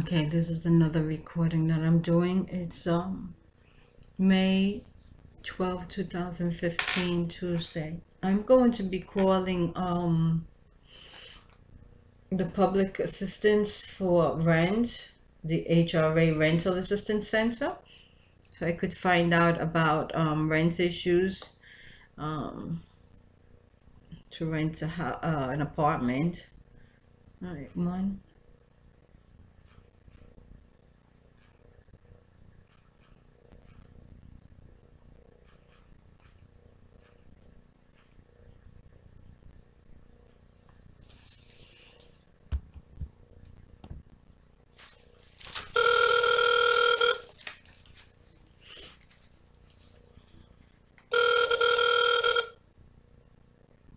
Okay, this is another recording that I'm doing. It's May 12, 2015, Tuesday. I'm going to be calling the public assistance for rent, the HRA Rental Assistance Center, so I could find out about rent issues to rent an apartment. All right, one.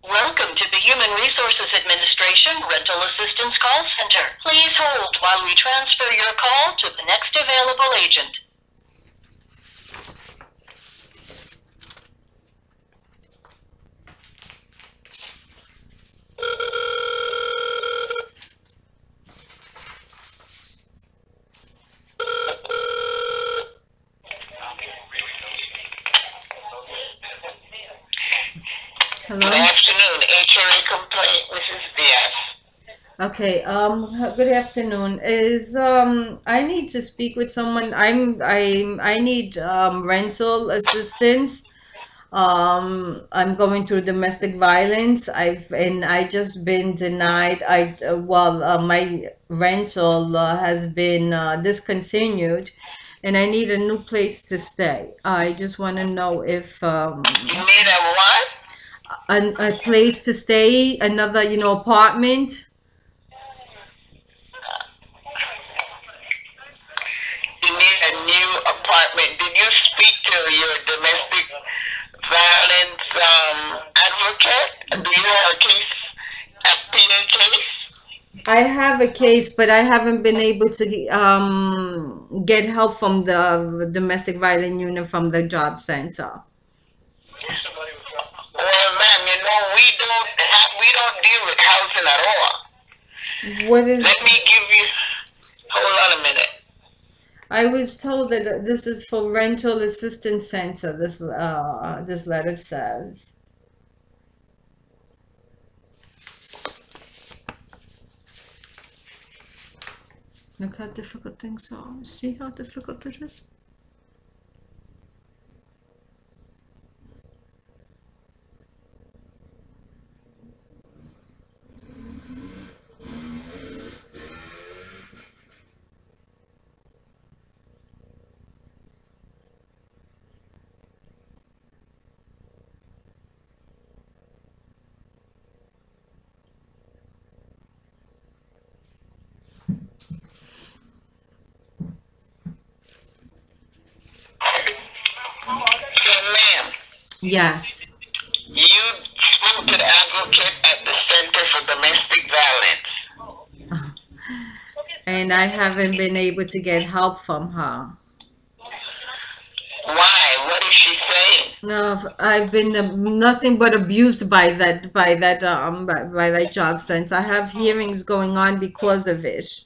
Welcome to the Human Resources Administration Rental Assistance Call Center. Please hold while we transfer your call to the next available agent. Hello. Good afternoon, HRA complaint, Mrs. Diaz. Okay, good afternoon. I need to speak with someone. I need rental assistance. I'm going through domestic violence. I just been denied. My rental has been discontinued, and I need a new place to stay. I just want to know if You need a what? a place to stay, another, apartment. You need a new apartment. Did you speak to your domestic violence advocate? Do you have a case, a PA case? I have a case, but I haven't been able to get help from the domestic violence unit from the job center. Well, ma'am, we don't deal with housing at all. What is? Let me give you. Hold on a minute. I was told that this is for rental assistance center. This letter says. Look how difficult things are. See how difficult it is? So, ma'am, Yes. you spoke to the advocate at the Center for Domestic Violence. And I haven't been able to get help from her. Why? What is she saying? No, I've been nothing but abused by that job since I have hearings going on because of it. So,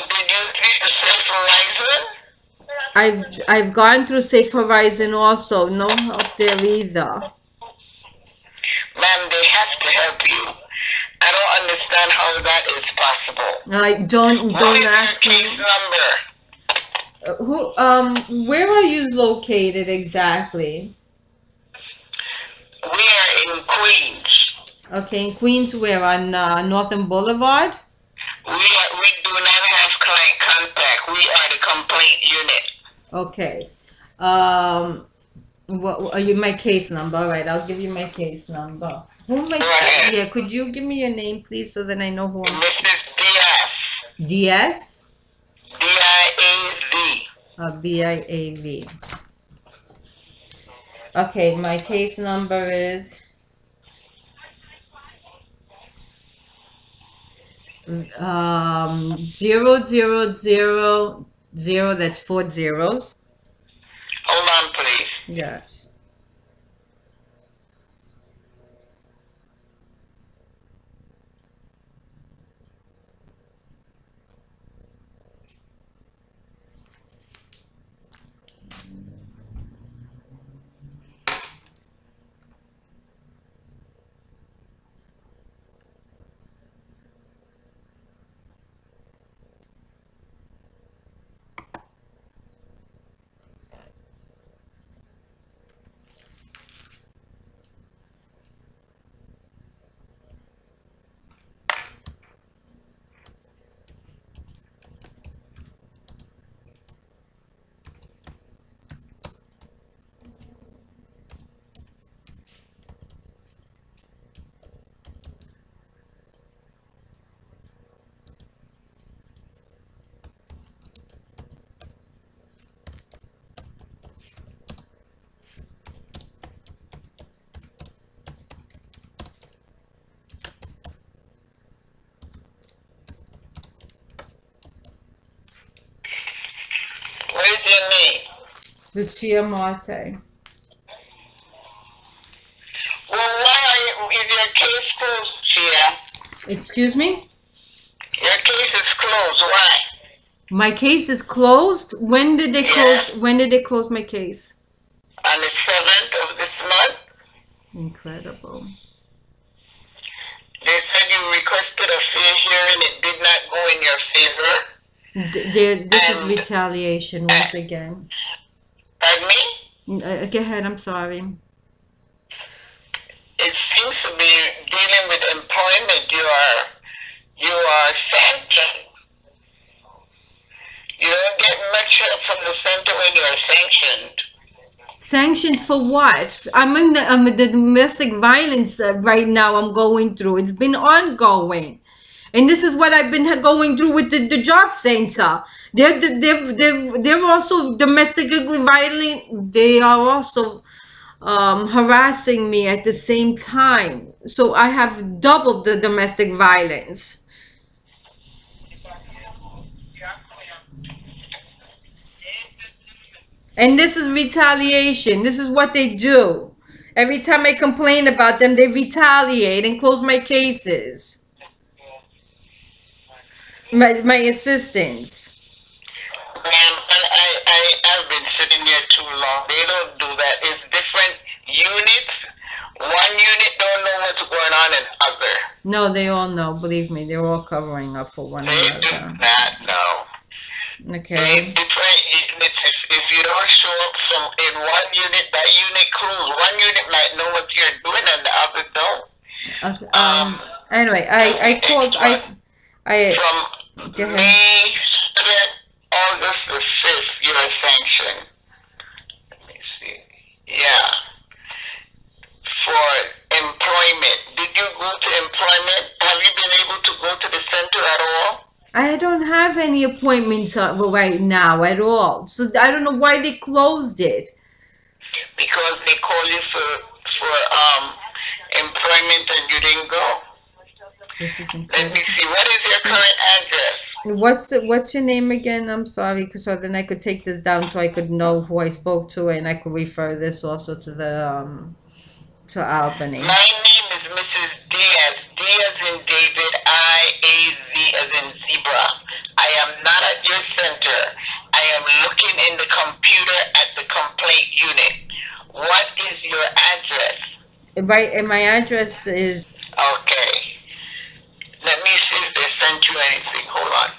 did you speak to Safe Horizon? I've gone through Safe Horizon also, no help there either. Ma'am, they have to help you. I don't understand how that is possible. Don't What is ask your me. case number? Where are you located exactly? We are in Queens. Okay, in Queens, where on Northern Boulevard? We do not have client contact. We are the complaint unit. Okay. What are you? My case number. All right, I'll give you my case number. Who am I? Go ahead. Yeah, could you give me your name, please, so that I know who I'm. Mrs. Diaz. DS. D-I-A-Z. BIAV. Okay, my case number is 0000. That's 4 zeros. Hold on, please. Yes. Lucia Marte. Well, why is your case closed, Chia? Excuse me? Your case is closed. Why? My case is closed? When did they close? Yeah. When did they close my case? On the 7th of this month, Incredible. they said you requested a fair hearing. It did not go in your favor. This is And, retaliation once again. pardon me? Go ahead, I'm sorry. It seems to be dealing with employment. You are sanctioned. You don't get much help from the center when you're sanctioned. Sanctioned for what? I'm in the domestic violence right now I'm going through. It's been ongoing. And this is what I've been going through with the job center. They're also domestically violent. They are also harassing me at the same time. So I have doubled the domestic violence. And this is retaliation. This is what they do. Every time I complain about them, they retaliate and close my cases. My assistants. Ma'am, I've been sitting here too long. They don't do that. It's different units. One unit don't know what's going on in other. No, they all know. Believe me, they're all covering up for one They do another. not know. Okay. They different units. If you don't show up from in one unit, that unit closed. One unit might know what you're doing and the other don't. Okay. Anyway, I called. From Go ahead. May 7th, August the 5th, you're sanctioned. Let me see. Yeah. For employment. Did you go to employment? Have you been able to go to the center at all? I don't have any appointments right now at all. So I don't know why they closed it. Because they call you for employment and you didn't go. This is Let incredible. me see. What is your current address? What's your name again? I'm sorry, because so then I could take this down so I could know who I spoke to, and I could refer this also to the to Albany. My name is Mrs. Diaz. D as in David, I-A-Z as in zebra. I am not at your center. I am looking in the computer at the complaint unit. What is your address? Right, and my address is. Okay. Let me see if they sent you anything. Hold on.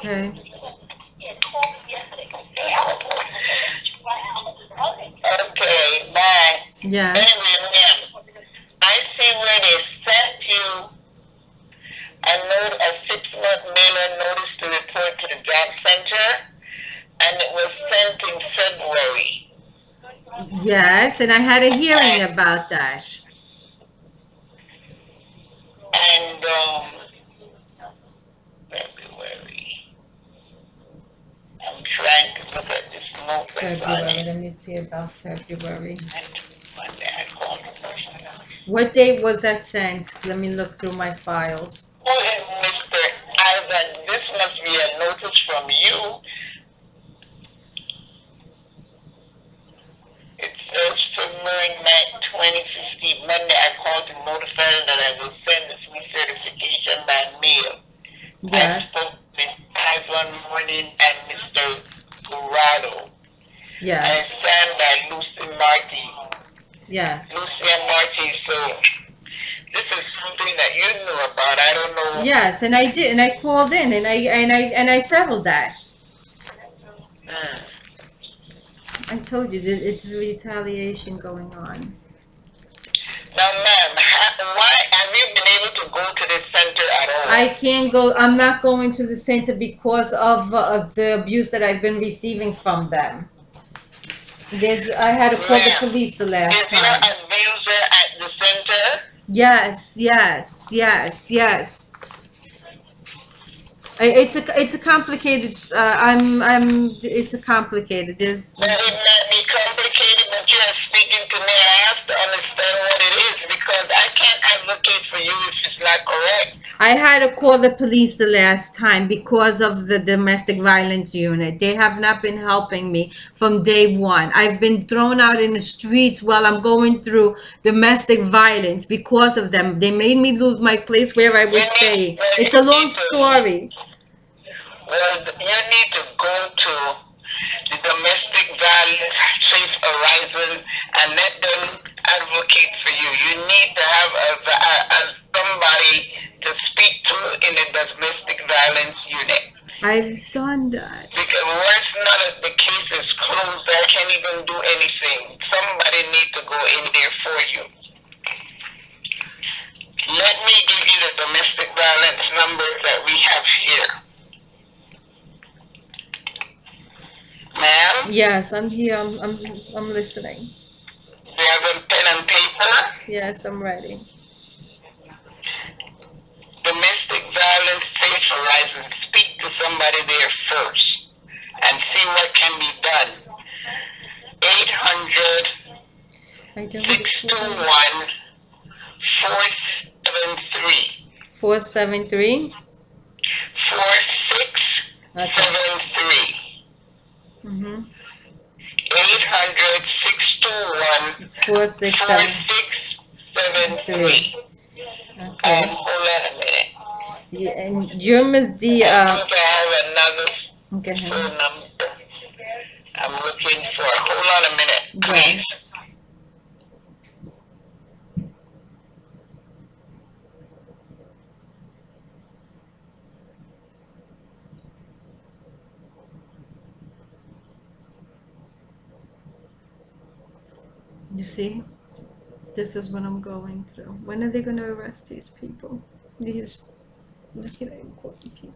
Okay. Okay, bye. Yes. Anyway, ma'am, I see where they sent you a 6-month mailer notice to report to the job center, and it was sent in February. Yes, and I had a hearing about that. And February. I'm trying to look at this note that's on February. it. Let me see about February. Monday, I called the person. What date was that sent? Let me look through my files. Who is Mr. Ivan? This must be a notice from you. It says February 9th, 2015. Monday, I called to notify that I will send this recertification by mail. I Yes. spoke with Ivan Morning and Mr. Gurado. And Yes. signed by Lucy Marty. Yes. Lucia Marty. So this is something that you knew about. I don't know. Yes, and I did, and I called in, and I settled that. Mm. I told you that it's retaliation going on. Now, ma'am, why have you been able to go to this center at all? I can't go. I'm not going to the center because of the abuse that I've been receiving from them. I had to call the Ma'am, police the last is your time. abuser at the center? Yes, yes, yes, yes. It's a complicated. It's a complicated. There's. That it might be complicated, but you are speaking to me. I have to understand what it is because I can't advocate for you if it's not correct. I had to call the police the last time because of the domestic violence unit. They have not been helping me from day one. I've been thrown out in the streets while I'm going through domestic violence because of them. They made me lose my place where I was staying. It's a long story. Well, you need to go to the Domestic Violence Safe Horizon and let them advocate for you. You need to have somebody to speak to in the domestic violence unit. I've done that. Because once none of the case is closed, I can't even do anything. Somebody needs to go in there for you. Let me give you the domestic violence number that we have here. Ma'am? Yes, I'm here. I'm listening. You have a pen and paper? Yes, I'm ready. Domestic Violence Safe Horizon. Speak to somebody there first and see what can be done. 800 621 473. 473. 4673. Mm-hmm. 800 621 4673. Okay. Hold on a minute. Yeah, and you're Miss D. I think I have another Okay. phone number I'm looking for. Hold on a minute, please. Yes. You see, this is what I'm going through. When are they going to arrest these people? These look at important people.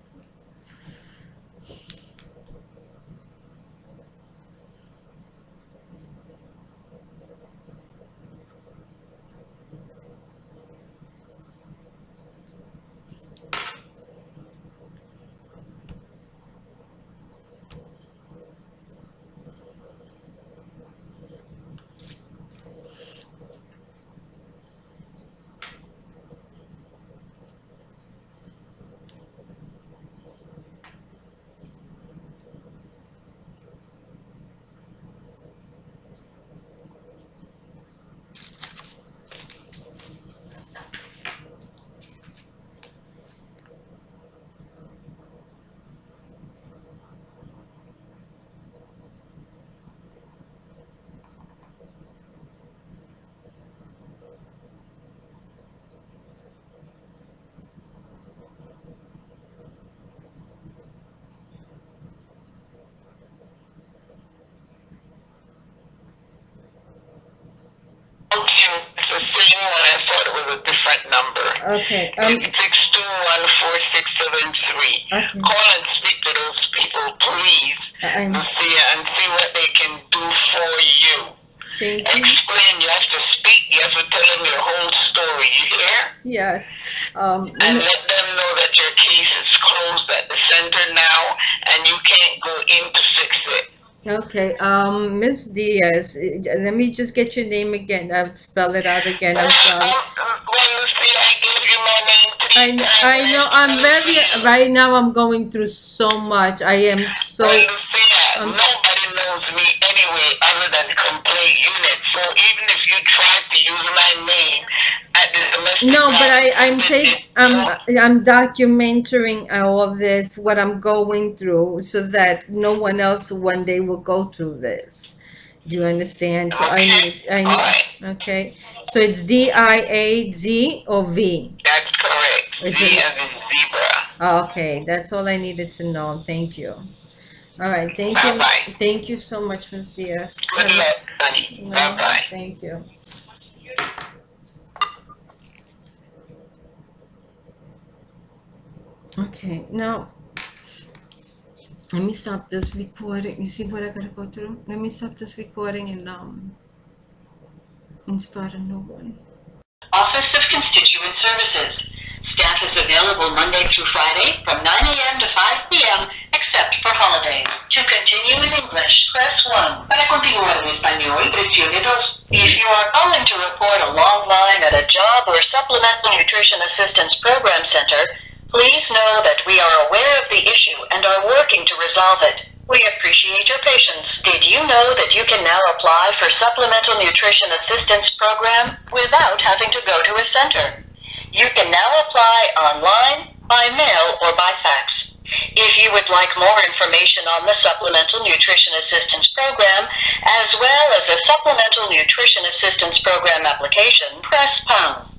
it's the same one. I thought it was a different number. Okay. 6214673. Okay. Call and speak to those people, please, Lucia, and see what they can do for you. Thank you. Explain. You have to speak. You have to tell them your whole story. You hear? Yes. And let them know that your case is closed at the center now, and you can't go in to fix it. Okay, Miss Diaz, let me just get your name again. I'll spell it out again. I'm sorry. Well, Lucy, I gave you my name 3 times. I know. I'm very right now. I'm going through so much. I am so. Well, Lucia, nobody knows me anyway other than complaint unit. So even if you try to use my name at the domestic No, but violence, I'm documenting all this, what I'm going through, so that no one else one day will go through this. Do you understand? So I need. Okay. So it's DIAZ or V? That's correct. It's Z as in zebra. Okay, that's all I needed to know. Thank you. All right, thank you. Bye-bye. Thank you so much, Ms. Diaz. Good luck, honey. No, Bye-bye. thank you. Okay, now let me stop this recording. You see what I gotta go through? Let me stop this recording and start a new one. Office of Constituent Services. Staff is available Monday through Friday from 9 a.m. to 5 p.m. except for holidays. To continue in English, press 1. Para continuar en español, presione 2. If you are calling to report a long line at a job or supplemental nutrition assistance program center, please know that we are aware of the issue and are working to resolve it. We appreciate your patience. Did you know that you can now apply for Supplemental Nutrition Assistance Program without having to go to a center? You can now apply online, by mail, or by fax. If you would like more information on the Supplemental Nutrition Assistance Program, as well as a Supplemental Nutrition Assistance Program application, press pound.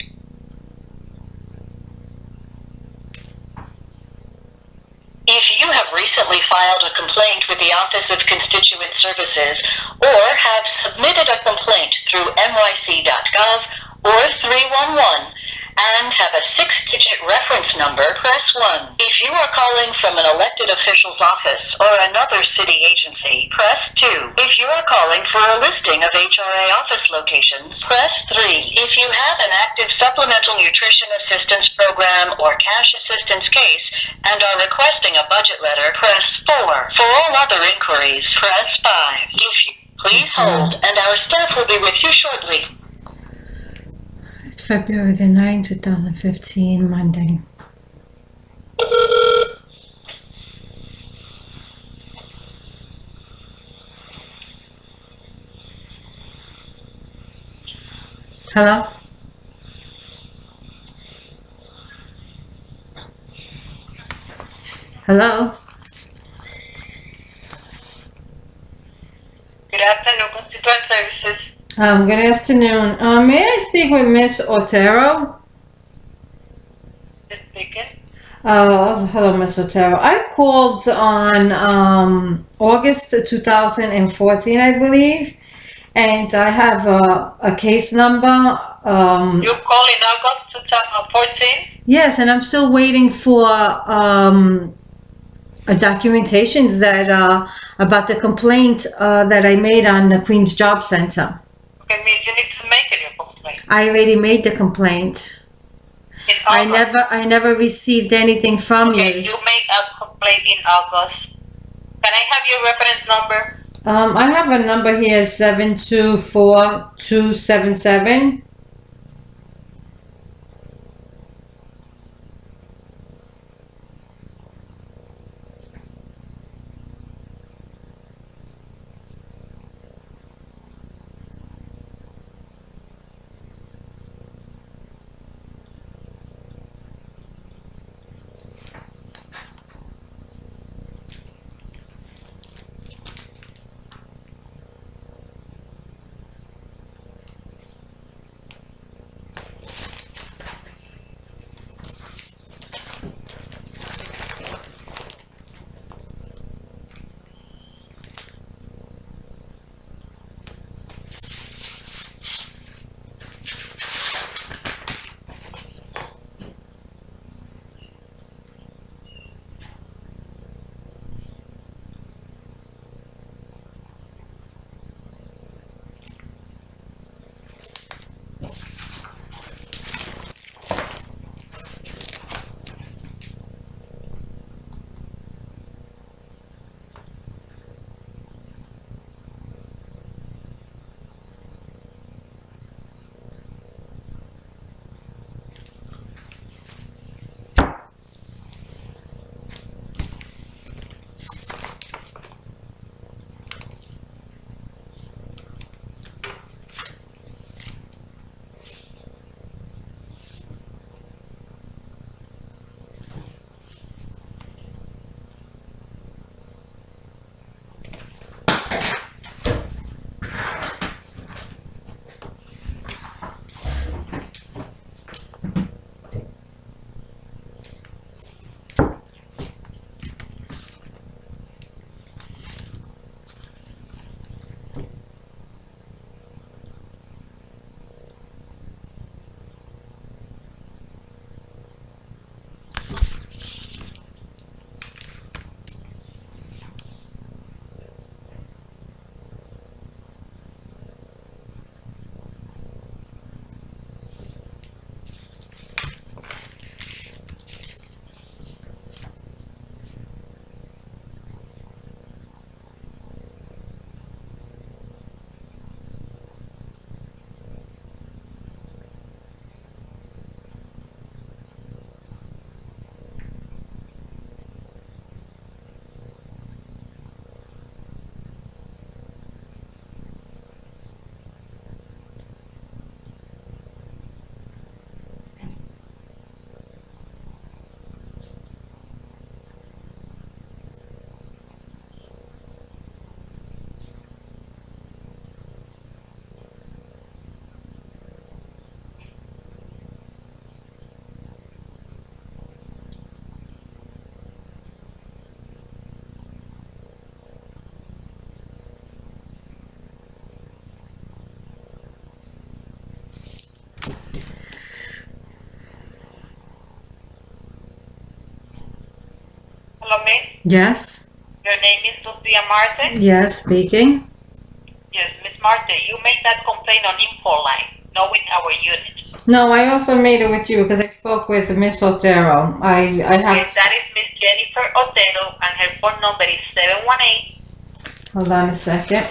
If you have recently filed a complaint with the Office of Constituent Services or have submitted a complaint through nyc.gov or 311 and have a 6-digit reference number, press 1. If you are calling from an elected official's office or another city agency, press 2. If you are calling for a listing of HRA office locations, press 3. If you have an active Supplemental Nutrition Assistance Program or cash assistance case and are requesting a budget letter, press 4. For all other inquiries, press 5. Please hold, and our staff will be with you shortly. It's February the 9th, 2015, Monday. Hello? Hello? Good afternoon, Constituent Services. Good afternoon. May I speak with Miss Otero? Just speaking. Hello, Miss Otero. I called on August 2014, I believe, and I have a case number. You called in August 2014? Yes, and I'm still waiting for documentations that about the complaint that I made on the Queens Job Center. Okay, means you need to make a new complaint. I already made the complaint. In August. I never received anything from Okay, you. you made a complaint in August. Can I have your reference number? I have a number here, 724277. me? Yes. Your name is Lucia Marte? Yes, speaking. Yes, Miss Marte, you made that complaint on info line, not with our unit. No, I also made it with you because I spoke with Miss Otero. I have. Yes, that is Miss Jennifer Otero, and her phone number is 718. Hold on a second.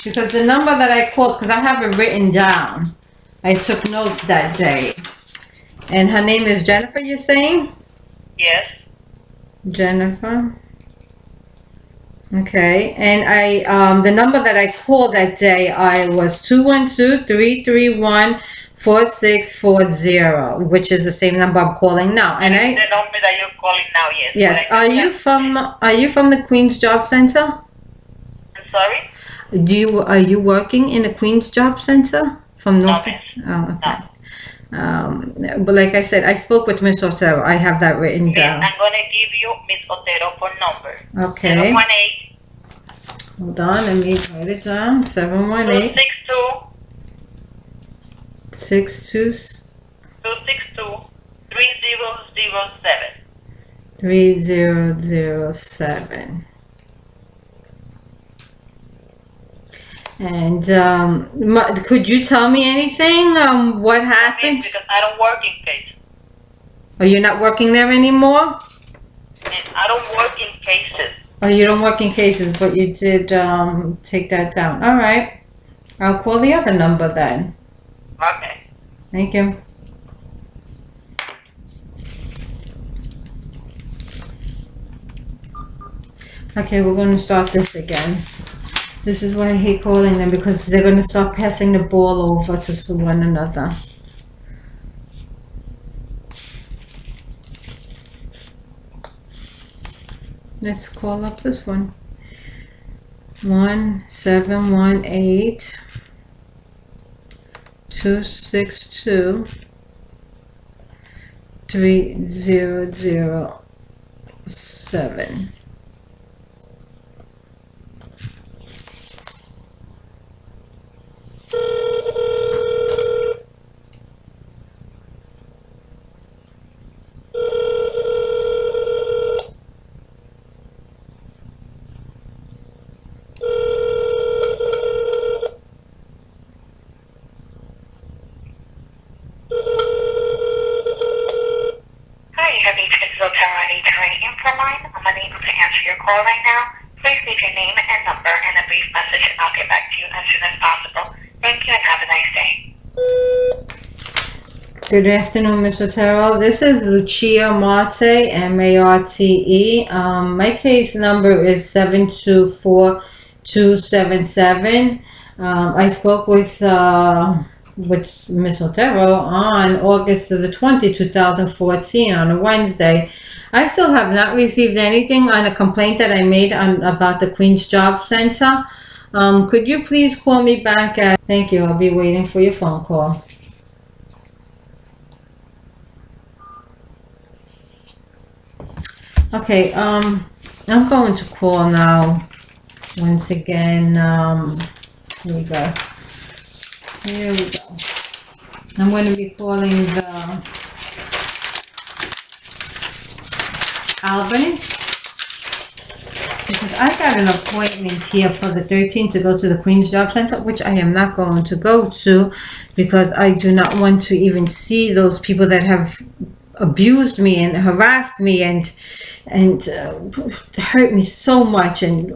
Because the number that I called, because I have it written down. I took notes that day. And her name is Jennifer, you're saying? Yes. Jennifer. Okay. And the number that I called that day, I was 212-331-4640, which is the same number I'm calling now. And the number that you're calling now, yes. Yes. Are you from the Queens Job Center? I'm sorry? Are you working in the Queens Job Center from North? No, miss. Oh, okay. But like I said, I spoke with Miss Otero. I have that written down. I'm going to give you Miss Otero phone number. Okay. 718. Hold on, let me write it down. 718 262 3007. And could you tell me anything? What happened? Because I don't work in cases. Oh, you're not working there anymore? And I don't work in cases. Oh, you don't work in cases, but you did take that down. All right. I'll call the other number then. Okay. Thank you. Okay, we're going to start this again. This is why I hate calling them, because they're going to start passing the ball over to one another. Let's call up this one. 1-718-262-3007. I'm unable to answer your call right now. Please leave your name and number and a brief message, and I'll get back to you as soon as possible. Thank you and have a nice day. Good afternoon, Mr. Otero. This is Lucia Marte, M-A-R-T-E. My case number is 724277. I spoke with Ms. Otero on August the 20th, 2014 on a Wednesday. I still have not received anything on a complaint that I made about the Queens Job Center. Could you please call me back at... Thank you. I'll be waiting for your phone call. Okay, I'm going to call now once again. Here we go. Here we go. I'm going to be calling the Albany, because I got an appointment here for the 13th to go to the Queens Job Center, which I am not going to go to because I do not want to even see those people that have abused me and harassed me and hurt me so much, and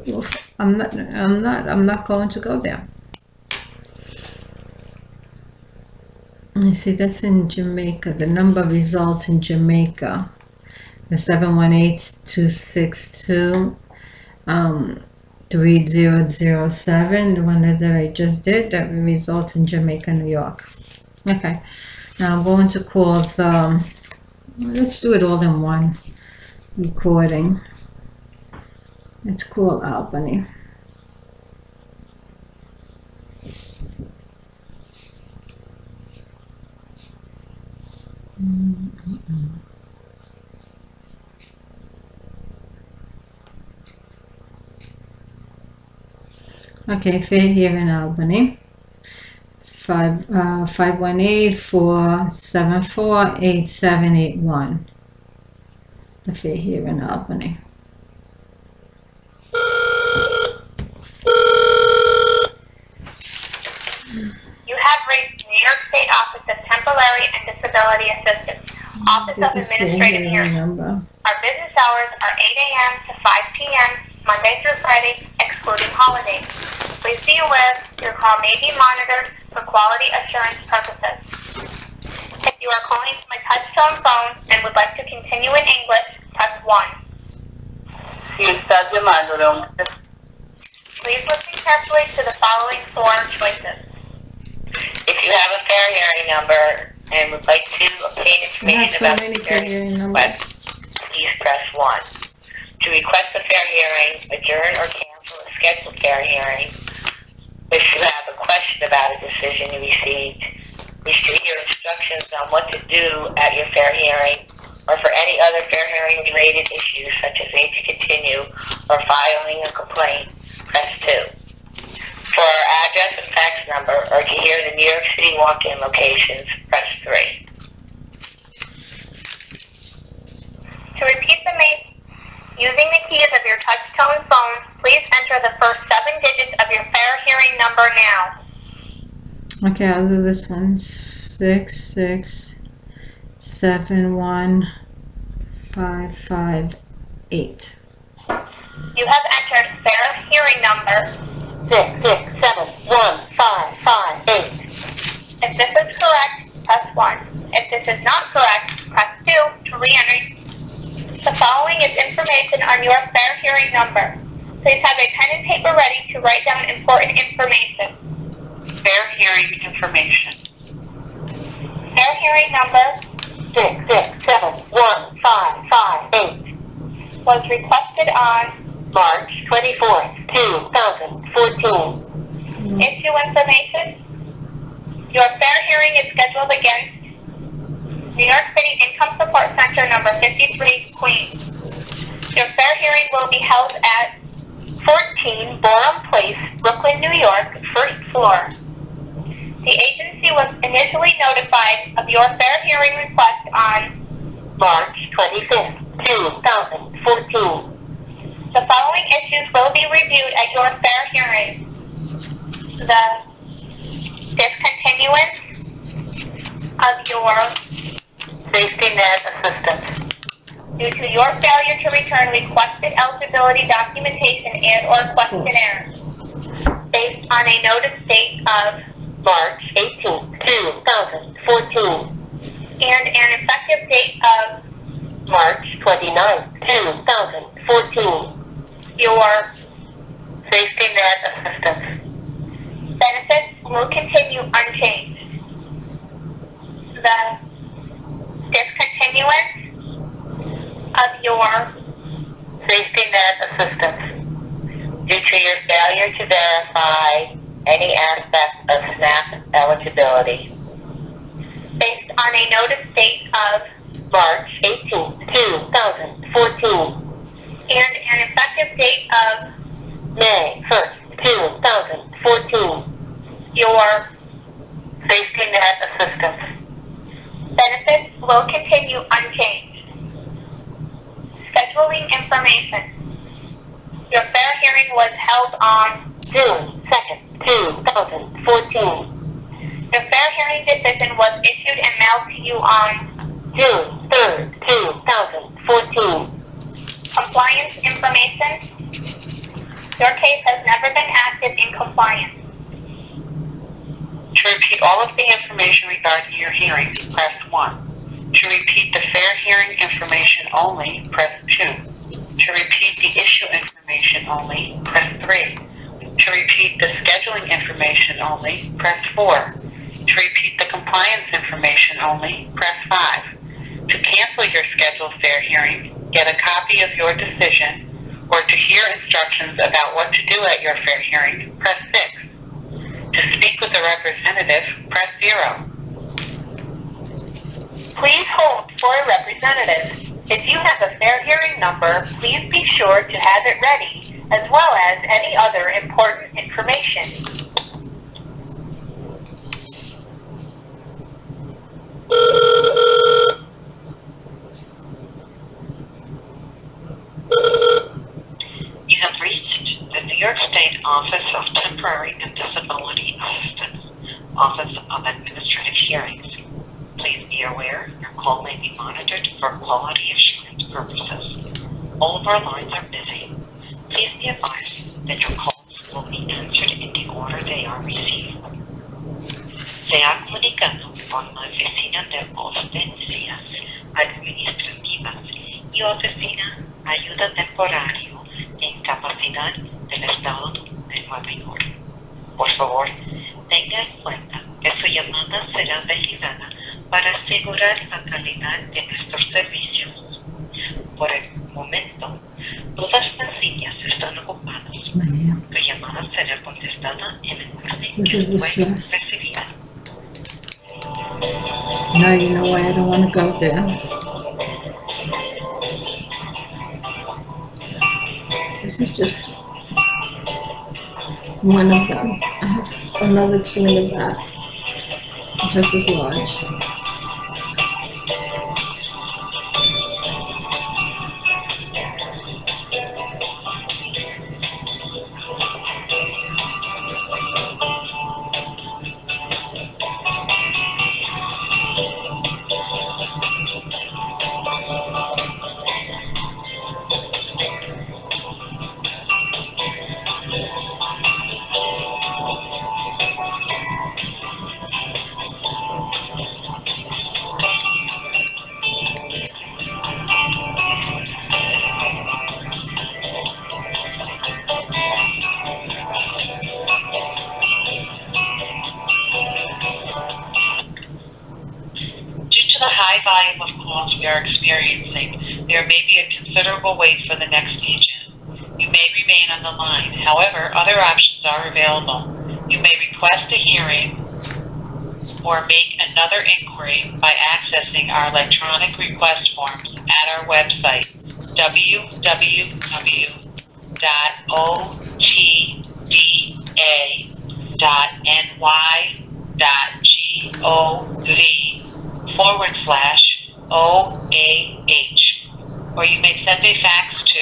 I'm not going to go there. Let me see, that's in Jamaica. The number results in Jamaica. The 718-262-3007, the one that I just did, that results in Jamaica, New York. Okay, now I'm going to call the, let's do it all in one recording. Let's call Albany. Okay, Fair here in Albany. 518-474-8781. the fair hearing in Albany. You have reached New York State Office of Temporary and Disability Assistance, Office of Get the fair Administrative hearing Hearings. number. Our business hours are 8 a.m. to 5 p.m., Monday through Friday, excluding holidays. Please be aware your call may be monitored for quality assurance purposes. If you are calling from a touch-tone phone and would like to continue in English, press 1. Si estás llamando de Please listen carefully to the following 4 choices. If you have a fair hearing number and would like to obtain I have information so about many the fair fair hearing request, numbers. please press 1. To request a fair hearing, adjourn or cancel a scheduled fair hearing. If you have a question about a decision you received, wish to hear instructions on what to do at your fair hearing, or for any other fair hearing related issues such as age to continue or filing a complaint, press 2. For our address and fax number, or to hear the New York City walk-in locations, press 3. To repeat the main, using the keys of your touch-tone phone, please enter the first 7 digits of your fair hearing number now. Okay, I'll do this one. 6671558. You have entered fair hearing number 6671558. If this is correct, press 1. If this is not correct, press 2 to re-enter. The following is information on your fair hearing number. Please have a pen and paper ready to write down important information. Fair hearing information. Fair hearing number 6671558 was requested on March 24th, 2014. issue information. Your fair hearing is scheduled against New York City Income Support Center number 53, Queens. Your fair hearing will be held at 14 Borum Place, Brooklyn, New York, first floor. The agency was initially notified of your fair hearing request on March 25th, 2014. the following issues will be reviewed at your fair hearing. The discontinuance of your Safety net assistance. due to your failure to return requested eligibility documentation and or questionnaire based on a notice date of March 18th, 2014. and an effective date of March 29th, 2014. your Safety net assistance. benefits will continue unchanged. The discontinuance of your Safety net assistance. Due to your failure to verify any aspect of SNAP eligibility. based on a notice date of March 18th, 2014. and an effective date of May 1st, 2014. your Safety net assistance. benefits will continue unchanged. Scheduling information. Your fair hearing was held on June 2nd, 2014. your fair hearing decision was issued and mailed to you on June 3rd, 2014. compliance information. Your case has never been active in compliance. To repeat all of the information regarding your hearing, press 1. To repeat the fair hearing information only, press 2. To repeat the issue information only, press 3. To repeat the scheduling information only, press 4. To repeat the compliance information only, press 5. To cancel your scheduled fair hearing, get a copy of your decision, or to hear instructions about what to do at your fair hearing, press 6. To speak with a representative, press 0. Please hold for a representative. If you have a fair hearing number, please be sure to have it ready, as well as any other important information. Office of Temporary and Disability Assistance, Office of Administrative Hearings. Please be aware your call may be monitored for quality assurance purposes. All of our lines are busy. Please be advised that your calls will be answered in the order they are received. Se ha comunicado con la Oficina de Asistencias Administrativas y Oficina Ayuda Temporario de Incapacidad del Estado de Nueva York. Por favor, tenga en cuenta que su llamada será vigilada para asegurar la calidad de nuestros servicios. Por el momento, todas las líneas están ocupadas. Tu llamada será contestada en el orden This is the que fue stress. recibida. Now you know why I don't want to go there. This is just one of them. I have another two in the back, just as large. Volume of calls we are experiencing, there may be a considerable wait for the next agent. You may remain on the line. However, other options are available. You may request a hearing or make another inquiry by accessing our electronic request forms at our website, www.otda.ny.gov/OAH, or you may send a fax to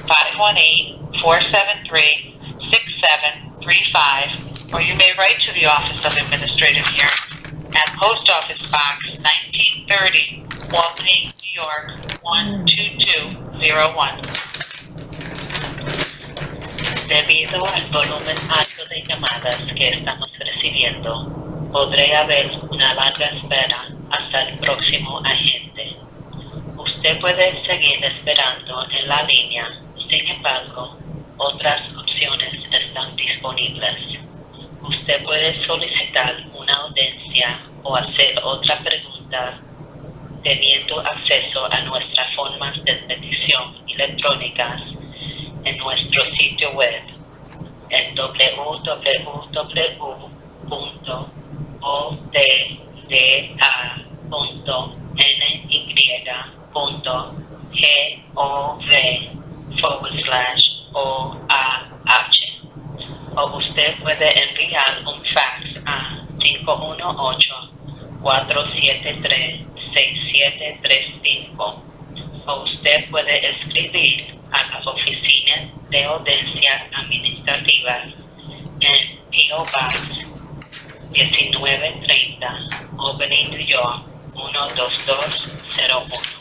518-473-6735, or you may write to the Office of Administrative Hearings at Post Office Box 1930, Albany, New York 12201. Debido al volumen alto de llamadas que estamos recibiendo, podría haber una larga espera hasta el próximo agente. Usted puede seguir esperando en la línea, sin embargo, otras opciones están disponibles. Usted puede solicitar una audiencia o hacer otra pregunta teniendo acceso a nuestras formas de petición electrónicas en nuestro sitio web en www.odda.gov/OAH, o usted puede enviar un fax a 518-473-6735, o usted puede escribir a las oficinas de audiencias administrativas en P.O. Box 1930, Albany, New York 12201.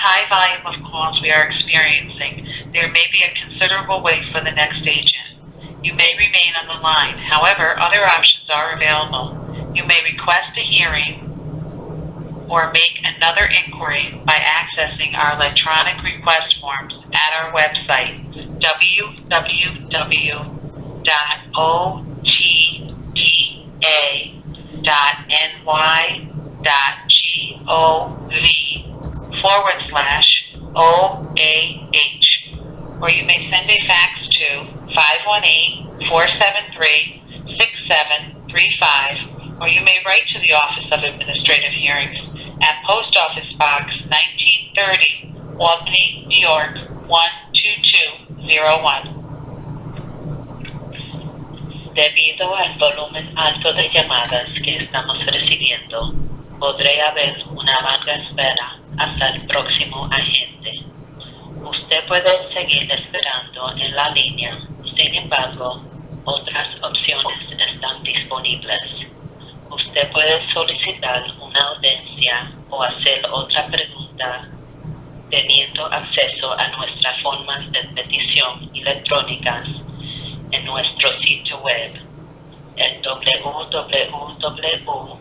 high volume of calls we are experiencing, there may be a considerable wait for the next agent. You may remain on the line. However, other options are available. You may request a hearing or make another inquiry by accessing our electronic request forms at our website, www.otta.ny.gov/OAH, or you may send a fax to 518-473-6735, or you may write to the Office of Administrative Hearings at Post Office Box 1930, Albany, New York 12201. Debido al volumen alto de llamadas que estamos recibiendo, podría haber una larga espera hasta el próximo agente. Usted puede seguir esperando en la línea. Sin embargo, otras opciones están disponibles. Usted puede solicitar una audiencia o hacer otra pregunta teniendo acceso a nuestras formas de petición electrónicas en nuestro sitio web, el www.odda.gov/OAH.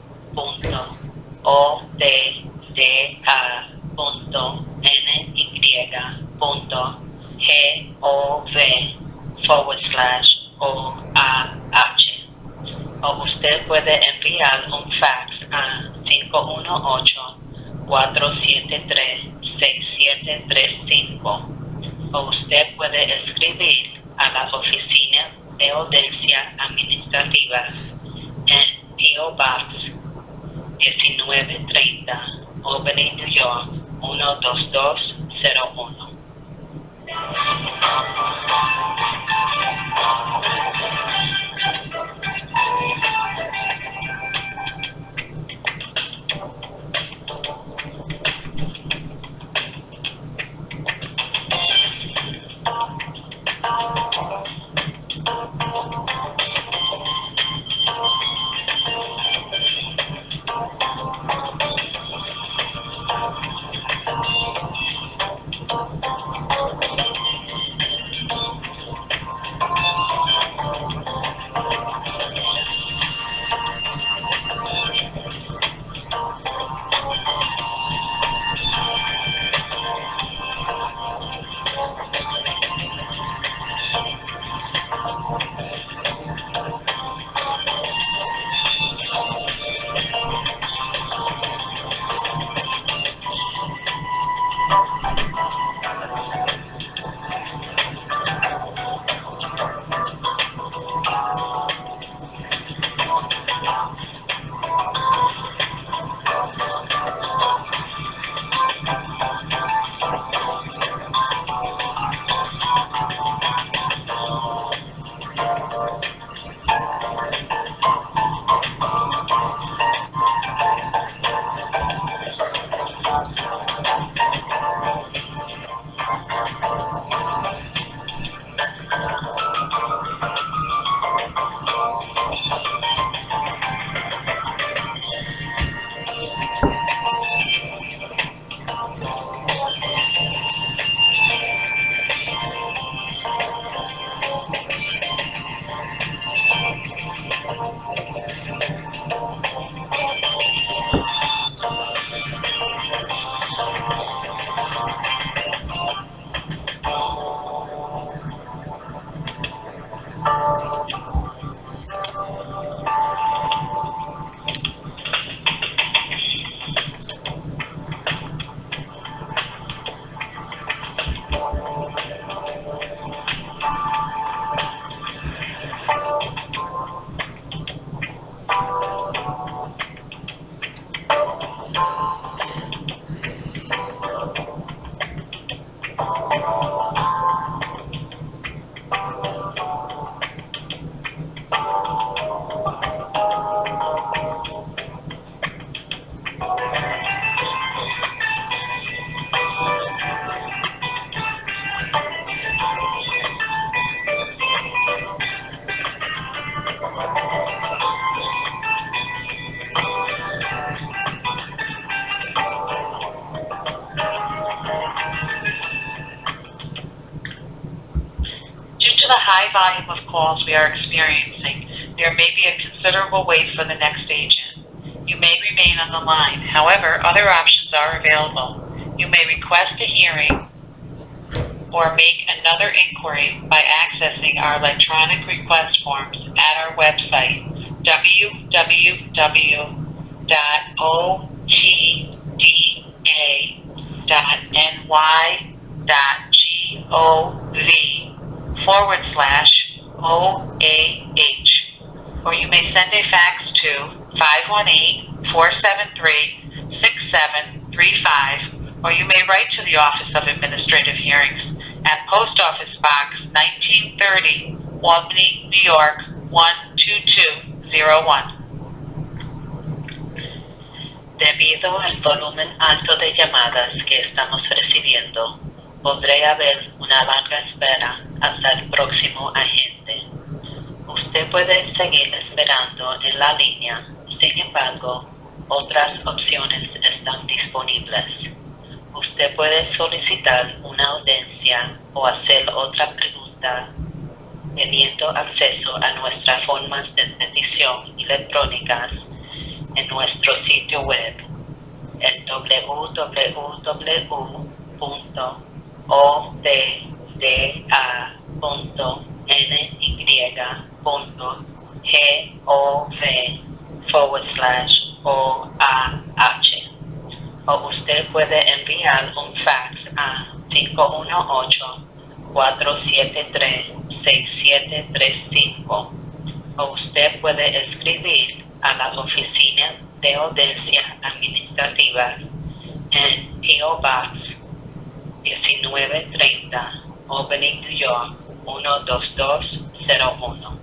O usted puede enviar un fax a 518-473-6735. O usted puede escribir a la oficina de audiencias administrativas en P.O. Box 1930, Albany, New York 12201. high volume of calls we are experiencing, there may be a considerable wait for the next agent. You may remain on the line. However, other options are available. You may request a hearing or make another inquiry by accessing our electronic request forms at our website, www.otda.ny.gov/OAH, or you may send a fax to 518-473-6735, or you may write to the Office of Administrative Hearings at Post Office Box 1930, Albany, New York 12201. Debido al volumen alto de llamadas que estamos recibiendo, podría haber una larga espera hasta el próximo agente. Usted puede seguir esperando en la línea, sin embargo, otras opciones están disponibles. Usted puede solicitar una audiencia o hacer otra pregunta teniendo acceso a nuestras formas de petición electrónicas en nuestro sitio web, en www.odda.gov/OAH. O usted puede enviar un fax a 518-473-6735, o usted puede escribir a la Oficina de Audiencias Administrativas en P.O. Box 1930, Albany, New York 12201.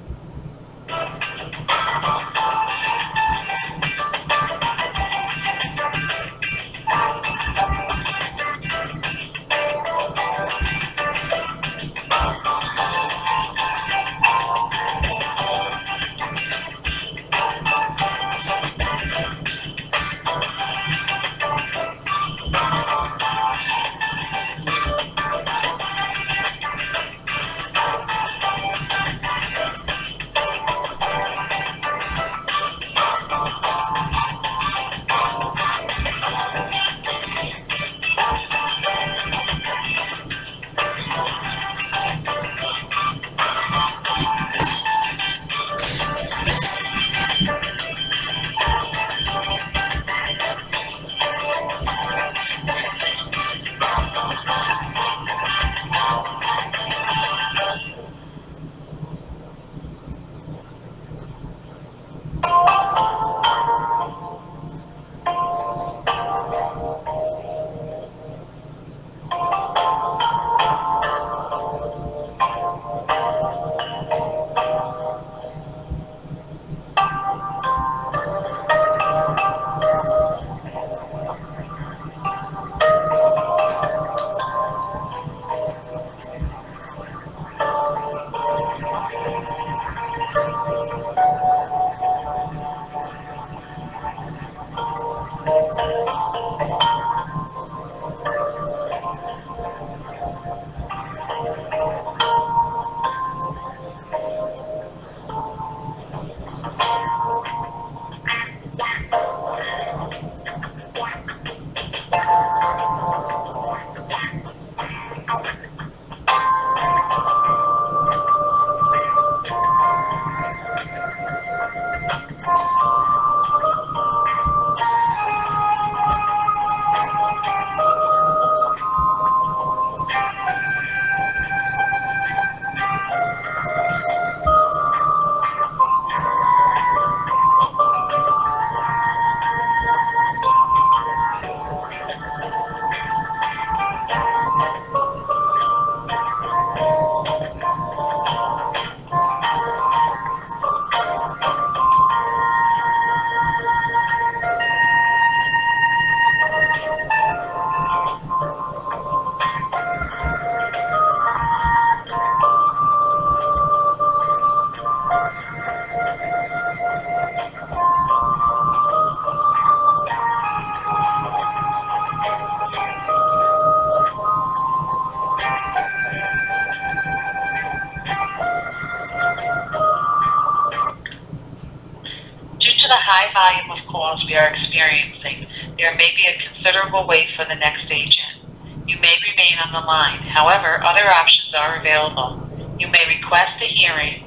calls we are experiencing, there may be a considerable wait for the next agent. You may remain on the line. However, other options are available. You may request a hearing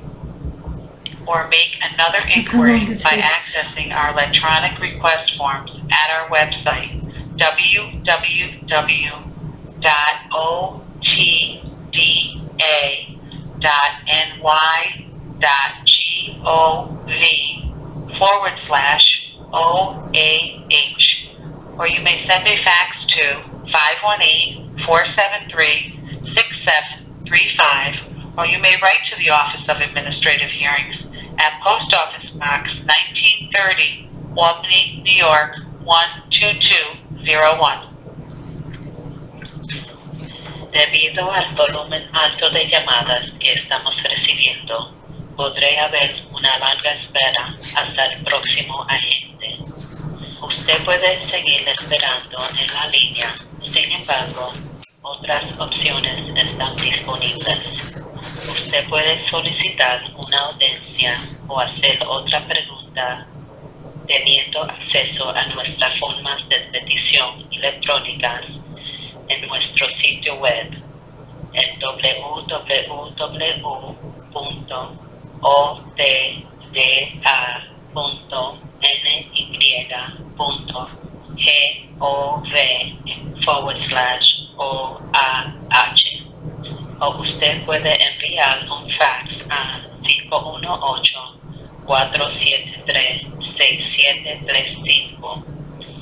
or make another inquiry by accessing our electronic request forms at our website, www.otda.ny.gov/OAH, or you may send a fax to 518-473-6735, or you may write to the Office of Administrative Hearings at Post Office Box 1930, Albany, New York 12201. Debido al volumen alto de llamadas que estamos recibiendo, podría haber una larga espera hasta el próximo agente. Usted puede seguir esperando en la línea, sin embargo, otras opciones están disponibles. Usted puede solicitar una audiencia o hacer otra pregunta teniendo acceso a nuestras formas de petición electrónicas en nuestro sitio web en www.odda.gov/OAH, o usted puede enviar un fax a 518-473-6735,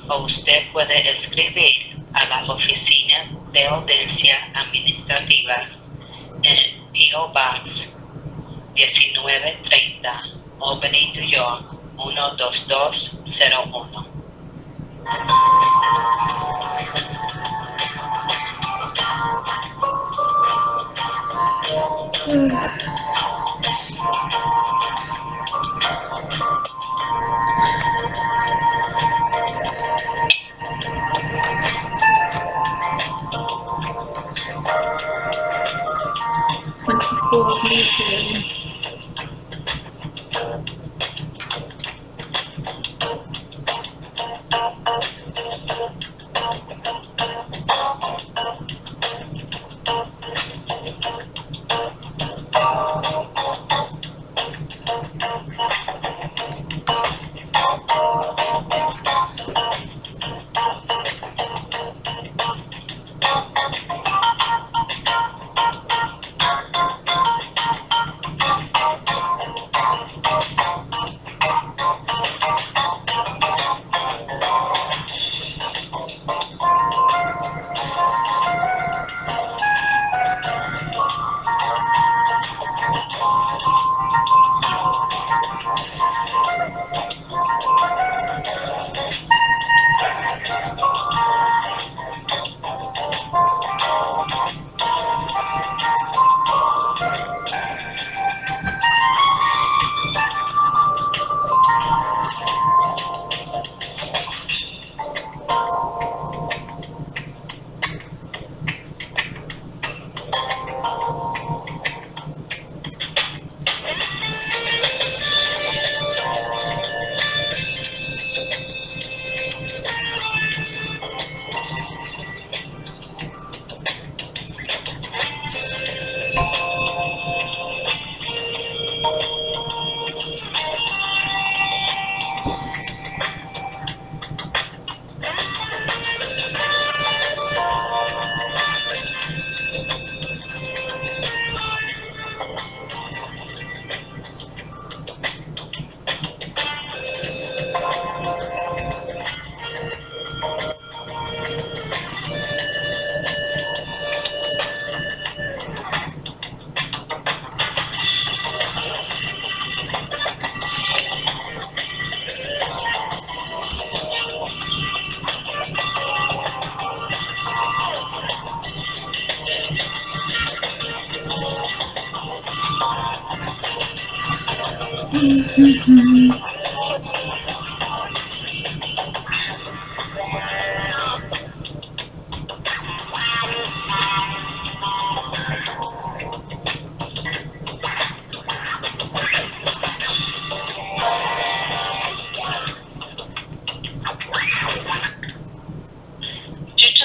o usted puede escribir a la oficina de audiencia administrativa en P.O. Box 1930, Albany, New York 12201. Minutes already.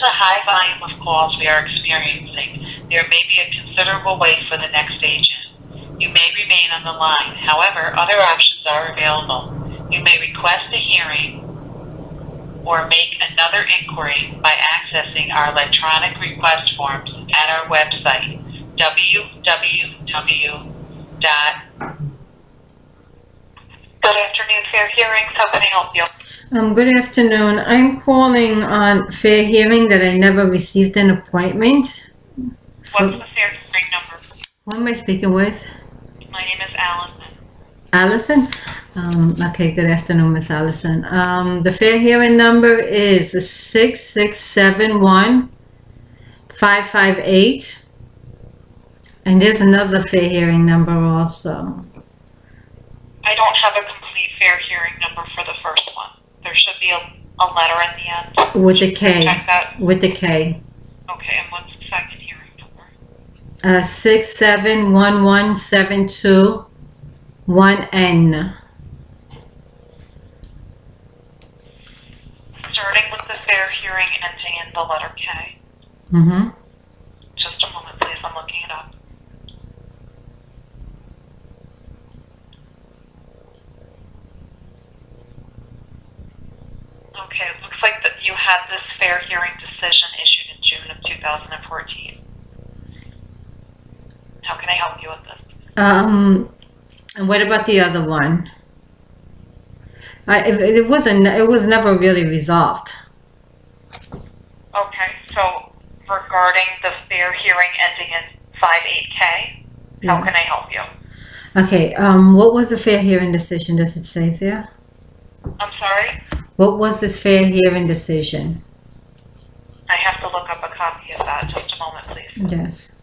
the high volume of calls we are experiencing, there may be a considerable wait for the next agent. You may remain on the line. However, other options are available. You may request a hearing or make another inquiry by accessing our electronic request forms at our website, www. Good afternoon, Fair Hearings. How can I help you? Good afternoon. I'm calling on Fair Hearing that I never received an appointment. What's the Fair Hearing number? Who am I speaking with? My name is Allison. Allison? Okay, good afternoon, Miss Allison. The Fair Hearing number is 6671-558. And there's another Fair Hearing number also. I don't have a complete Fair Hearing number for the first one. There should be a letter at the end. With the K. Check that. With the K. Okay, and what's the second hearing number? 671172-1N. Starting with the Fair Hearing ending in the letter K. Mm-hmm. Just a moment, please. I'm looking it up. Okay, it looks like that you had this Fair Hearing decision issued in June of 2014. How can I help you with this? And what about the other one? It was never really resolved. Okay, so regarding the Fair Hearing ending in 58K, how can I help you? Okay, what was the Fair Hearing decision? Does it say there? I'm sorry? What was the Fair Hearing decision? I have to look up a copy of that. Just a moment, please. Yes.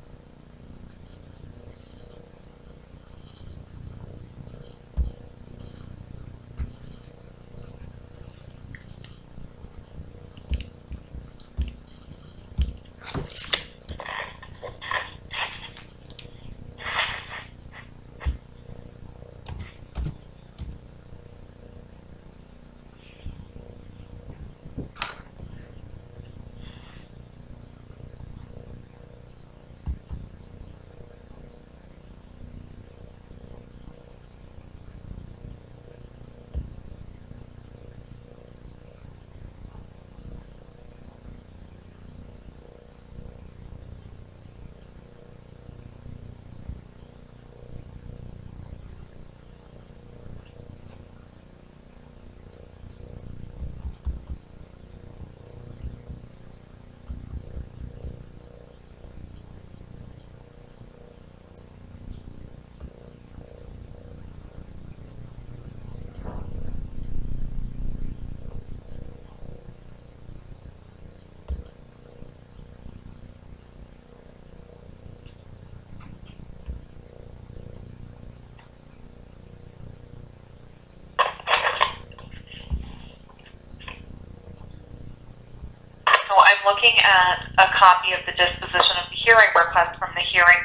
Looking at a copy of the disposition of the hearing request from the hearing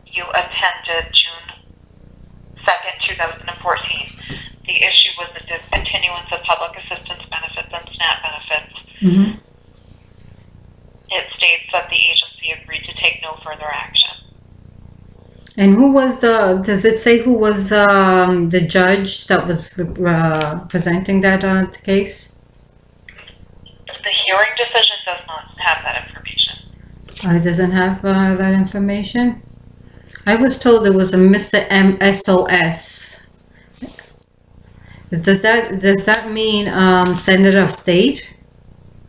you attended June 2nd, 2014. The issue was the discontinuance of public assistance benefits and SNAP benefits. Mm-hmm. It states that the agency agreed to take no further action. And who was does it say who was the judge that was presenting that case? The hearing decision does not have that information. It doesn't have that information? I was told it was a Mr. MSOS. Does that mean Senator of State?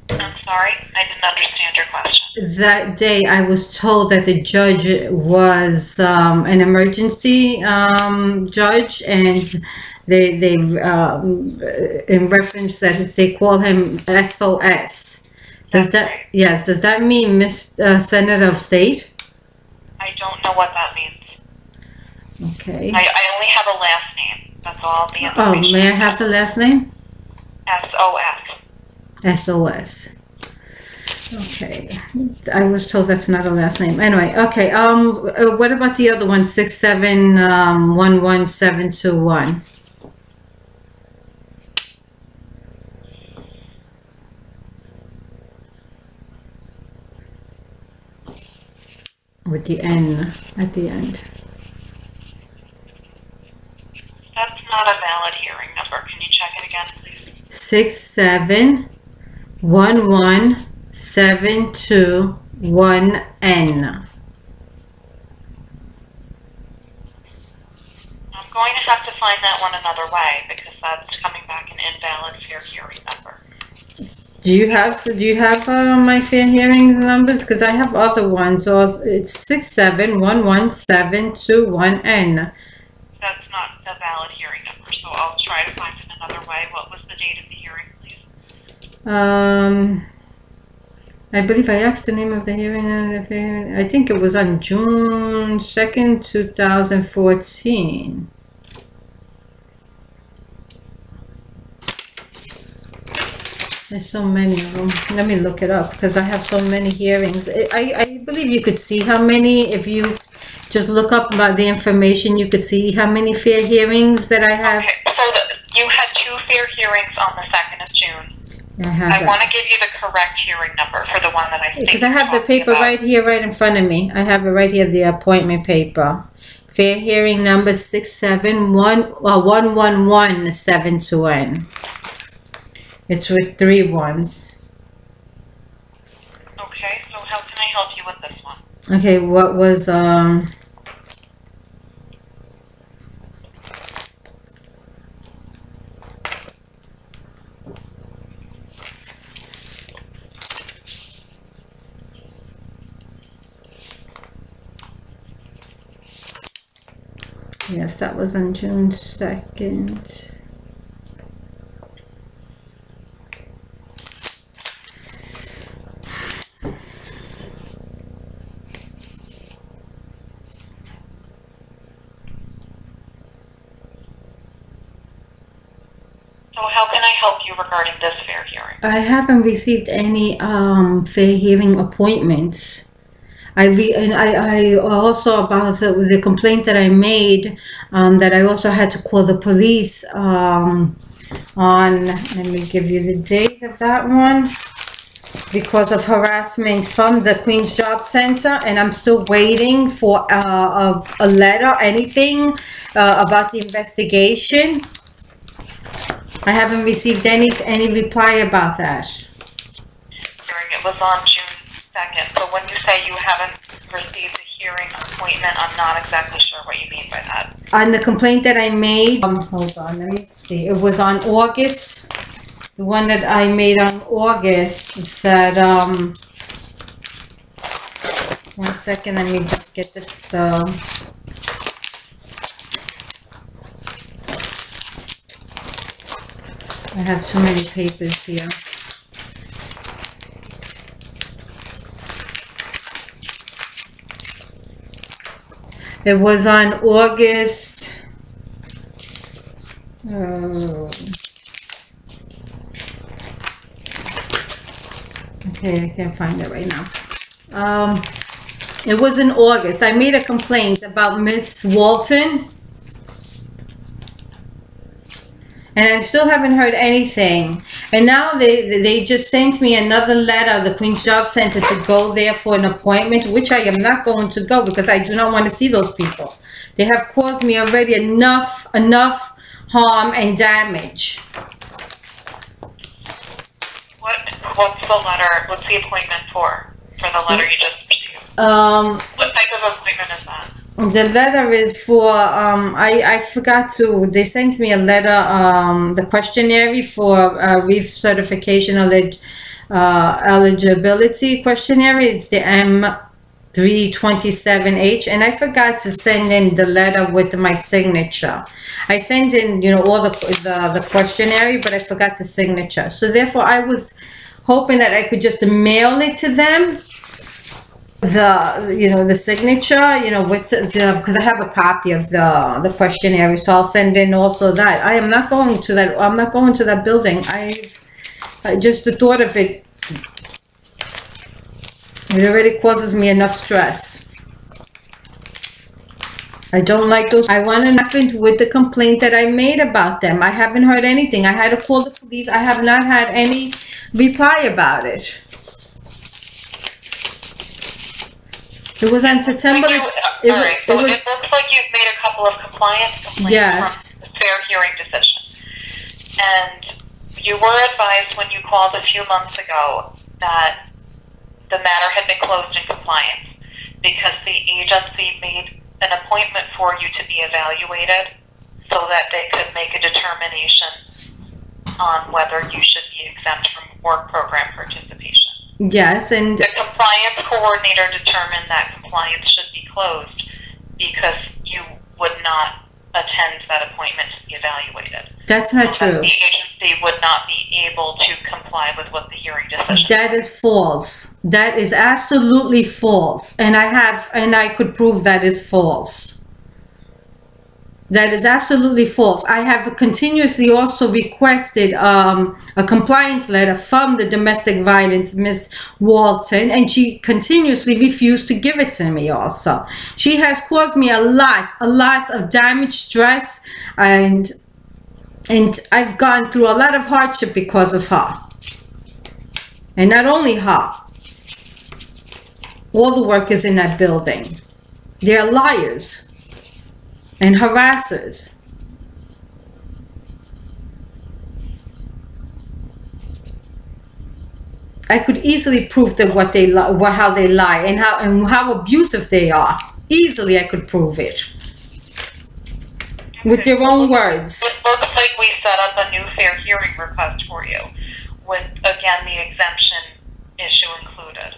I'm sorry, I didn't understand your question. That day I was told that the judge was an emergency judge, and they in reference that they call him SOS. Does that right? Yes, does that mean Senator of State? I don't know what that means. Okay. I only have a last name. That's all the information. Oh, may I have the last name? SOS. SOS. Okay. I was told that's not a last name. Anyway, okay. What about the other one? 6711721. with the N at the end. That's not a valid hearing number. Can you check it again, please? 6711721N. I'm going to have to find that one another way because that's coming back an invalid fair hearing number. Do you have my fair hearings numbers? Because I have other ones. Also, it's 6711721N. That's not a valid hearing number, so I'll try to find it another way. What was the date of the hearing, please? I believe I asked the name of the hearing. I think it was on June 2nd, 2014. There's so many of them. Let me look it up because I have so many hearings. I believe you could see how many, if you just look up about the information, you could see how many fair hearings that I have. Okay, so you had 2 fair hearings on the 2nd of June. I want to give you the correct hearing number for the one that I think because I have the paper right here, right in front of me. I have it right here, the appointment paper. Fair hearing number 6711172N. It's with 3 ones. Okay, so how can I help you with this one? Okay, what was yes, that was on June 2nd. So how can I help you regarding this fair hearing? I haven't received any fair hearing appointments. I also about the complaint that I made that I also had to call the police on, let me give you the date of that one, because of harassment from the Queen's Job Center, and I'm still waiting for a letter, anything about the investigation. I haven't received any reply about that. It was on June 2nd. So when you say you haven't received a hearing appointment, I'm not exactly sure what you mean by that. On the complaint that I made, hold on, let me see. It was on August. The one that I made on August that, one second, let me just get this, I have so many papers here. It was on August. Okay, I can't find it right now. It was in August. I made a complaint about Miss Walton. And I still haven't heard anything. And now they just sent me another letter, the Queen's Job Center, to go there for an appointment, which I am not going to go because I do not want to see those people. They have caused me already enough harm and damage. What's the letter? What's the appointment for the letter you just received? What type of appointment is that? The letter is for, I forgot to, they sent me a letter, the questionnaire for recertification eligibility questionnaire. It's the M327H, and I forgot to send in the letter with my signature. I sent in, you know, all the questionnaire, but I forgot the signature. So therefore, I was hoping that I could just mail it to them. The signature, you know, with because I have a copy of the questionnaire, so I'll send in also that. I am not going to that. I'm not going to that building. Just the thought of it already causes me enough stress. I don't like those. I want to happen with the complaint that I made about them. I haven't heard anything. I had to call the police. I have not had any reply about it. It was on September. All right, so it looks like you've made a couple of compliance complaints Yes. from the fair hearing decision. And you were advised when you called a few months ago that the matter had been closed in compliance because the agency made an appointment for you to be evaluated so that they could make a determination on whether you should be exempt from work program participation. Yes, and The compliance coordinator determined that compliance should be closed because you would not attend that appointment to be evaluated. that's not So that true. the agency would not be able to comply with what the hearing decision That is false. That is absolutely false. And I could prove that is false. That is absolutely false. I have continuously also requested a compliance letter from the domestic violence Miss Walton, and she continuously refused to give it to me also. She has caused me a lot of damage, stress, and I've gone through a lot of hardship because of her. And not only her, all the workers in that building. They're liars and harassers. I could easily prove that how they lie and how abusive they are. Easily I could prove it. With their own words. It looks like we set up a new fair hearing request for you with, again, the exemption issue included.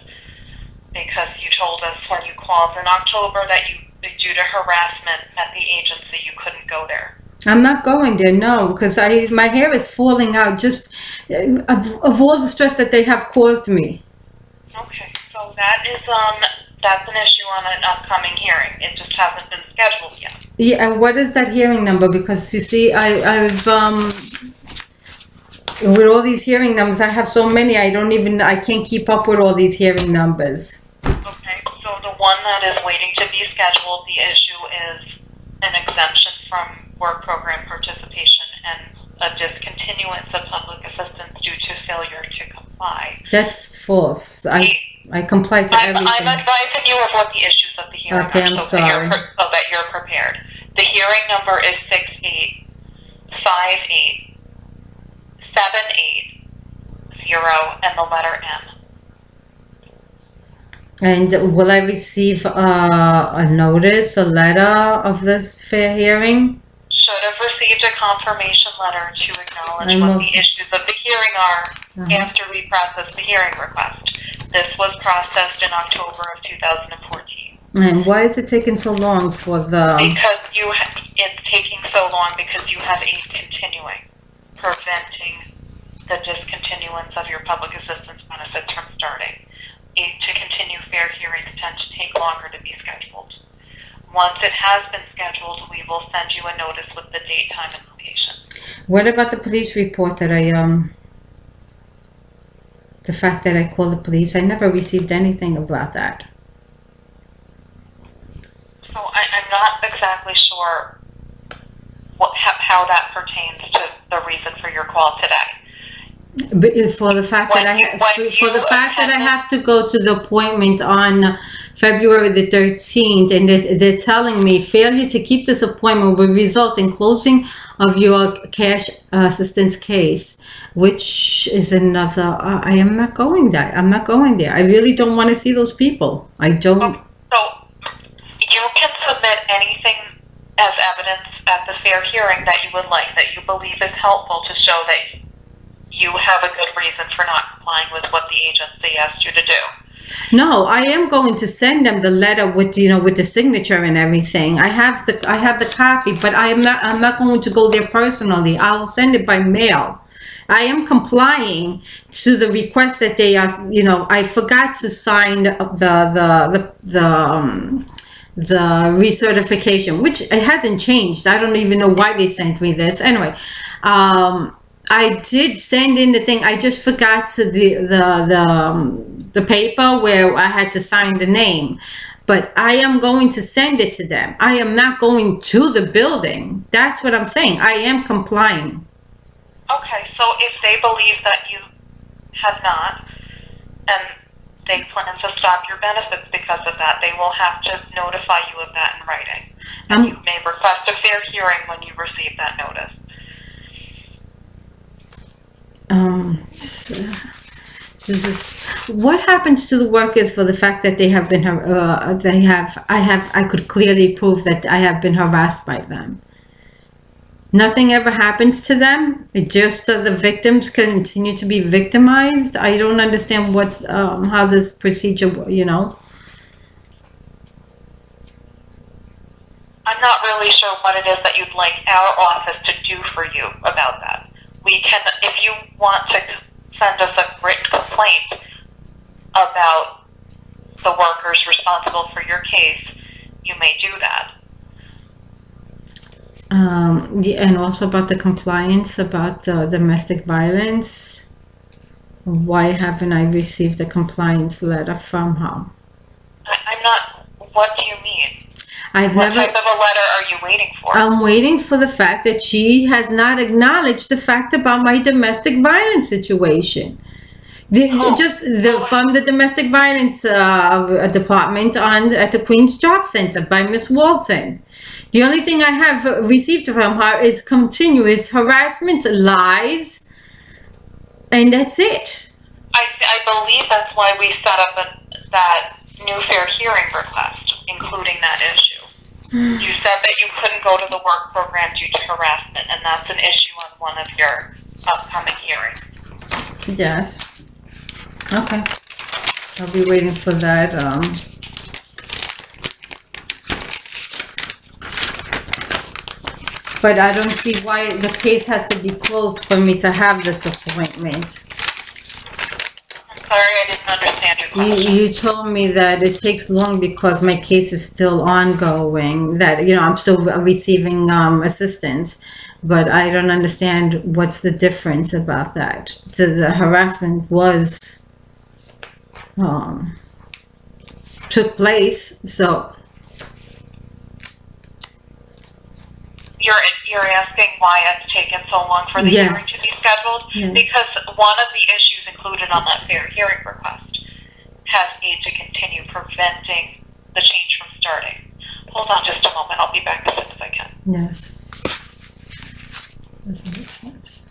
Because you told us when you called in October that due to harassment at the agency, you couldn't go there. I'm not going there, no, because my hair is falling out just of all the stress that they have caused me. Okay, so that's an issue on an upcoming hearing. It just hasn't been scheduled yet. Yeah, and what is that hearing number? Because you see, I've with all these hearing numbers, I have so many, I can't keep up with all these hearing numbers. Okay, so the one that is waiting to be scheduled, the issue is an exemption from work program participation and a discontinuance of public assistance due to failure to comply. That's false. I comply to everything. I'm advising you of what the issues of the hearing Okay, are, I'm so sorry. that you're prepared. The hearing number is 6858780 and the letter M. And will I receive a notice, a letter of this fair hearing? Should have received a confirmation letter to acknowledge I what must- the issues of the hearing are after we process the hearing request. This was processed in October of 2014. And why is it taking so long for the... Because it's taking so long because you have a continuing, preventing the discontinuance of your public assistance benefits from starting. To continue fair hearings tend to take longer to be scheduled. Once it has been scheduled, we will send you a notice with the date, time, and location. What about the police report that the fact that I called the police? I never received anything about that. So I'm not exactly sure how that pertains to the reason for your call today. But for the fact that I have to go to the appointment on February the 13th, and they're telling me failure to keep this appointment will result in closing of your cash assistance case, which is another. I am not going there. I'm not going there. I really don't want to see those people. I don't. So you can submit anything as evidence at the fair hearing that you would like, that you believe is helpful to show that you have a good reason for not complying with what the agency asked you to do. No, I am going to send them the letter with with the signature and everything. I have the copy, but I'm not going to go there personally. I will send it by mail. I am complying to the request that they asked. I forgot to sign the recertification, which it hasn't changed. I don't even know why they sent me this. Anyway, I did send in the thing. I just forgot to the paper where I had to sign the name. But I am going to send it to them. I am not going to the building. That's what I'm saying. I am complying. Okay, so if they believe that you have not, and they plan to stop your benefits because of that, they will have to notify you of that in writing. And you may request a fair hearing when you receive that notice. What happens to the workers for the fact that they have been I could clearly prove that I have been harassed by them? Nothing ever happens to them. It just the victims continue to be victimized. I don't understand what's how this procedure, you know. I'm not really sure what it is that you'd like our office to do for you about that. We can, if you want to send us a written complaint about the workers responsible for your case, you may do that. Yeah, and also about the compliance, about domestic violence. Why haven't I received a compliance letter from her? I'm not, what do you mean? What type of a letter are you waiting for? I'm waiting for the fact that she has not acknowledged the fact about my domestic violence situation. From the domestic violence department at the Queen's Job Center by Miss Walton. The only thing I have received from her is continuous harassment, lies, and that's it. I believe that's why we set up that new fair hearing request, including that issue. You said that you couldn't go to the work program due to harassment, and that's an issue on one of your upcoming hearings. Yes. Okay. I'll be waiting for that. But I don't see why the case has to be closed for me to have this appointment. Sorry, I didn't understand your question. You told me that it takes long because my case is still ongoing, that, you know, I'm still receiving assistance, but I don't understand what's the difference about that. The harassment was, took place, so. You're asking why it's taken so long for the hearing to be scheduled? Yes. Because one of the issues included on that fair hearing request has aid to continue preventing the change from starting. Hold on just a moment. I'll be back as soon as I can. Yes. Doesn't make sense.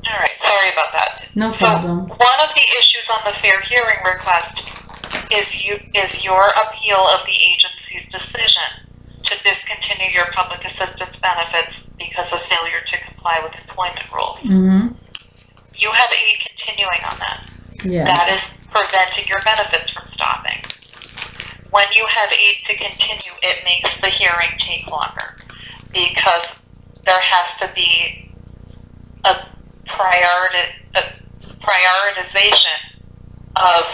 All right. Sorry about that. No problem. So one of the issues on the fair hearing request is your appeal of the agency's decision to discontinue your public assistance benefits because of failure to comply with employment rules. Mm-hmm. You have aid continuing on that. Yeah. That is preventing your benefits from stopping. When you have aid to continue, it makes the hearing take longer because there has to be a prioritization of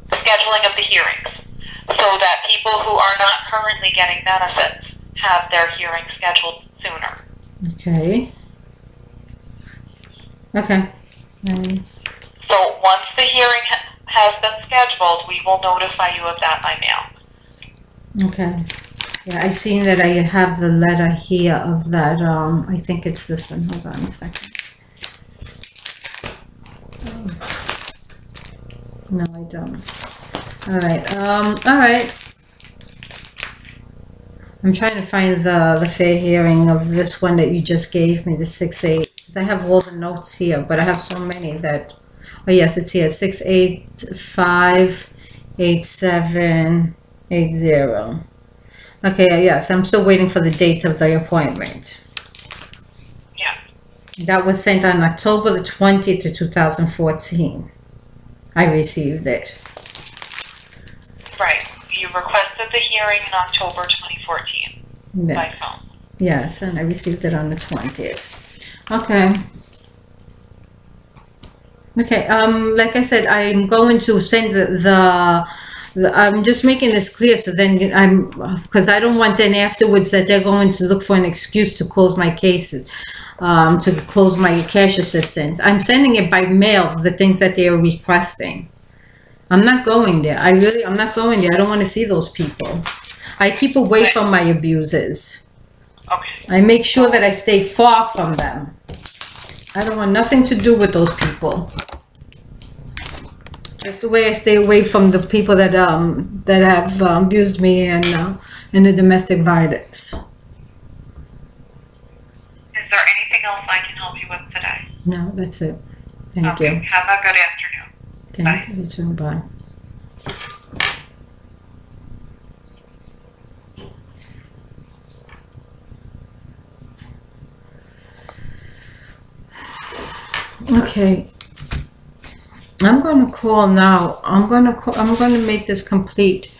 scheduling of the hearings so that people who are not currently getting benefits have their hearing scheduled sooner. Okay. Okay. So once the hearing has been scheduled, we will notify you of that by mail. Okay. Yeah, I seen that I have the letter here of that, I think it's this one. Hold on a second. No, I don't. All right. I'm trying to find the fair hearing of this one that you just gave me, the 6-8. Because I have all the notes here, but I have so many that, oh yes, it's here, 6858780. Okay, yes, I'm still waiting for the date of the appointment. Yeah. That was sent on October the 20th to 2014. I received it. Right. You requested the hearing in October 2014 by phone. Yes, and I received it on the 20th. Okay. Okay, like I said, I'm going to send I'm just making this clear so then because I don't want then afterwards that they're going to look for an excuse to close my cases, to close my cash assistance. I'm sending it by mail, the things that they are requesting. I'm not going there. I'm not going there. I don't want to see those people. I keep away from my abusers. Okay. I make sure that I stay far from them. I don't want nothing to do with those people. Just the way I stay away from the people that have abused me and in the domestic violence. Is there anything else I can help you with today? No, that's it. Thank Okay. you. Have a good afternoon. Thank you too. Bye. Okay. I'm going to call now. I'm going to make this complete.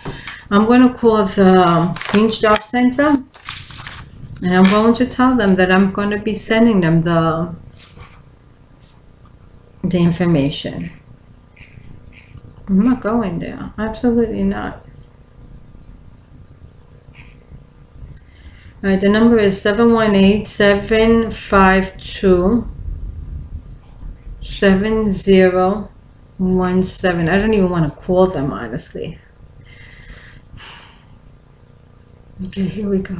I'm going to call the Queen's Job Center, and I'm going to tell them that I'm going to be sending them the information. I'm not going there. Absolutely not. All right, the number is 718-752-7017. I don't even want to call them, honestly. Okay, here we go.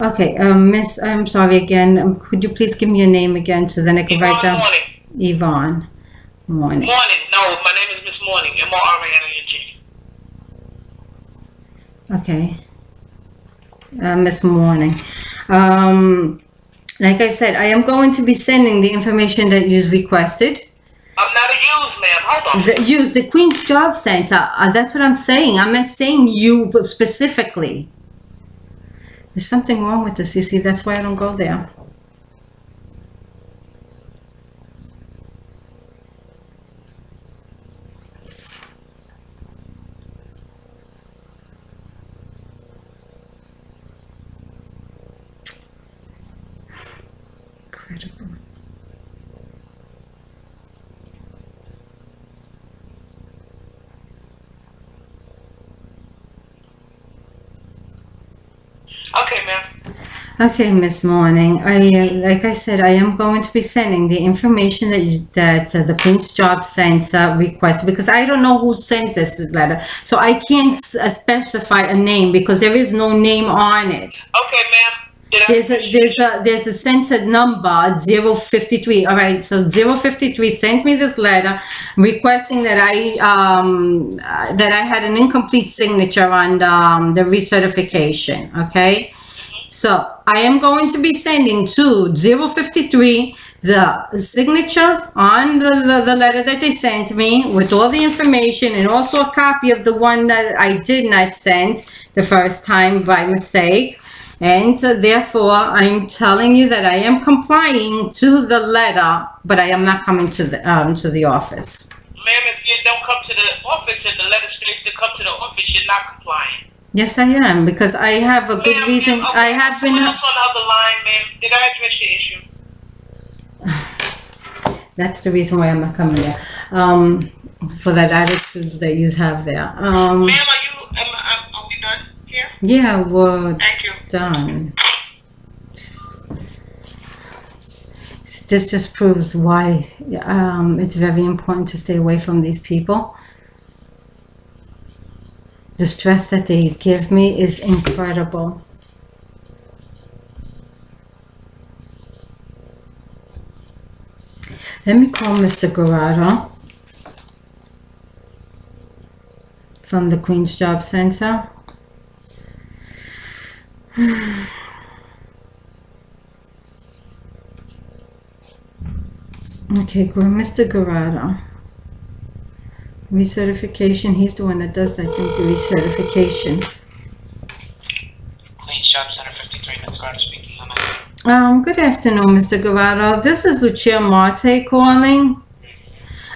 Okay, Miss, I'm sorry again. Could you please give me your name again so then I can write down? Morning. Yvonne. Morning. Morning. No, my name is Miss Morning. M-O-R-A-N-I-N-G. Okay. Miss Morning. Like I said, I am going to be sending the information that you requested. I'm not a used, ma'am. Hold on. Use the Queen's Job Center. That's what I'm saying. I'm not saying you specifically. There's something wrong with this, you see. That's why I don't go there. Incredible. Okay, ma'am. Okay, Miss Morning. Like I said, I am going to be sending the information that the Queen's Job Center requested, because I don't know who sent this letter, so I can't specify a name because there is no name on it. Okay, ma'am. There's a center number 053. All right, so 053 sent me this letter requesting that I had an incomplete signature on the recertification. Okay, so I am going to be sending to 053 the signature on the letter that they sent me with all the information, and also a copy of the one that I did not send the first time by mistake. And therefore, I'm telling you that I am complying to the letter, but I am not coming to the office. Ma'am, if you don't come to the office and the letter states to come to the office, you're not complying. Yes, I am, because I have a good reason. Okay, I have been. on the other line, ma'am. Did I address your issue? That's the reason why I'm not coming there. For that attitudes that you have there. Ma'am, are we done here? Yeah, we're Thank you. done. This just proves why it's very important to stay away from these people. The stress that they give me is incredible. Let me call Mr. Guerrero from the Queen's Job Center. Okay, Mr. Guerrero. Recertification, he's the one that does, I think, the recertification. Queen's Job Center 53, Ms. Carter speaking. Good afternoon, Mr. Guerrero. This is Lucia Marte calling.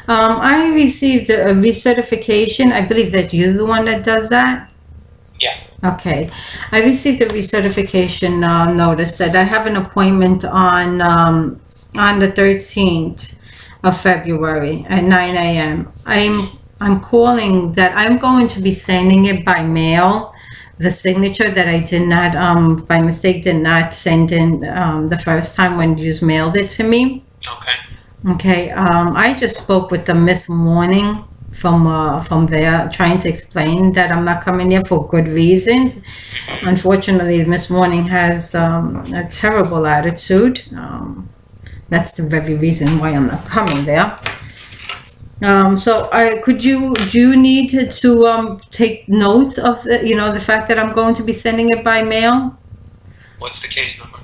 I received a recertification. I believe that you're the one that does that? Yeah. Okay. I received a recertification notice that I have an appointment on the 13th of February at 9 a.m. I'm calling that I'm going to be sending it by mail, the signature that I did not, by mistake, did not send in the first time when you mailed it to me. Okay. Okay. I just spoke with the Miss Morning from there, trying to explain that I'm not coming there for good reasons. Unfortunately, Miss Morning has a terrible attitude. That's the very reason why I'm not coming there. So do you need to take notes of the fact that I'm going to be sending it by mail? What's the case number?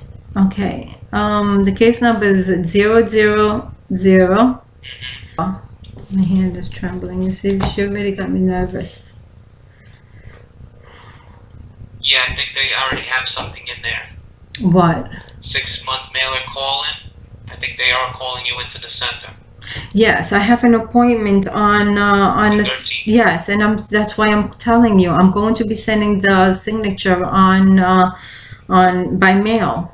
Okay. The case number is 000. My hand is trembling. You see, she already got me nervous. Yeah, I think they already have something in there. What? 6-month mailer call-in. I think they are calling you into the center. Yes, I have an appointment on the 13th. yes, and that's why I'm telling you I'm going to be sending the signature on by mail.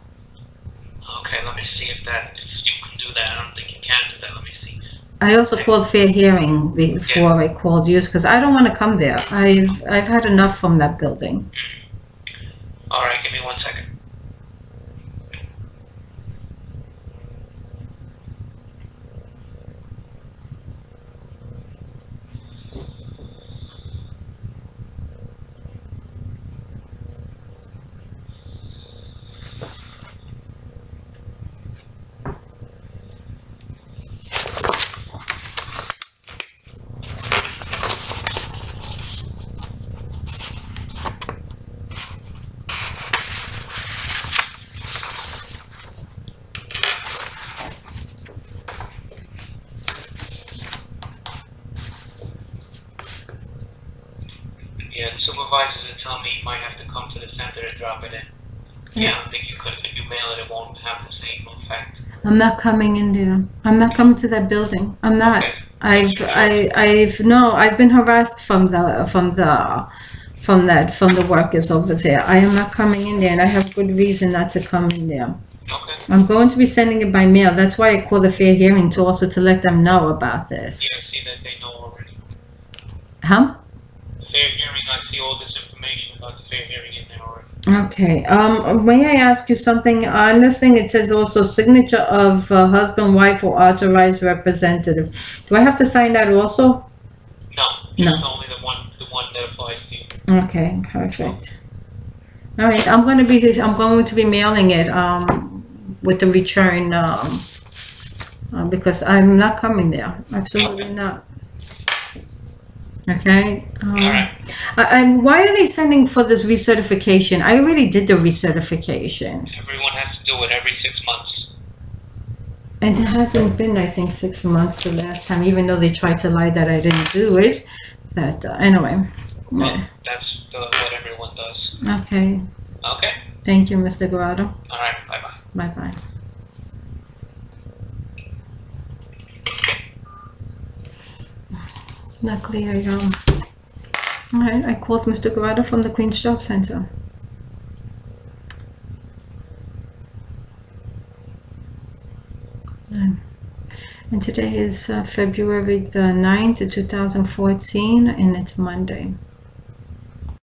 Okay, let me see if you can do that. I don't think you can do that. Let me see. I also called Fair Hearing before I called you because I don't want to come there. I've had enough from that building. All right, give me 1 second. Yeah, the supervisors are telling me you might have to come to the center to drop it in. Yeah, I don't think you could. If you mail it, it won't have the same effect. I'm not coming in there. I'm not coming to that building. I'm not. Okay. I've been harassed from the workers over there. I am not coming in there, and I have good reason not to come in there. Okay. I'm going to be sending it by mail. That's why I called the Fair Hearing to let them know about this. Yeah, I see that they know already. Huh? The fair hearing, I see all this information about the fair hearing in there already. Okay. May I ask you something? On this thing, it says also signature of husband, wife, or authorized representative. Do I have to sign that also? No, No. it's only the one that applies to you. Okay, perfect. All right, I'm going to be mailing it with the return because I'm not coming there. Absolutely not. Okay. All right. Why are they sending for this recertification? I already did the recertification. Everyone has to do it every 6 months. And it hasn't been, I think, 6 months the last time, even though they tried to lie that I didn't do it. That anyway. Well, that's what everyone does. Okay. Okay. Thank you, Mr. Guardo. All right. Bye-bye. Bye-bye. Luckily, I called Mr. Guardo from the Queen's Job Center. And today is February the 9th, 2014, and it's Monday.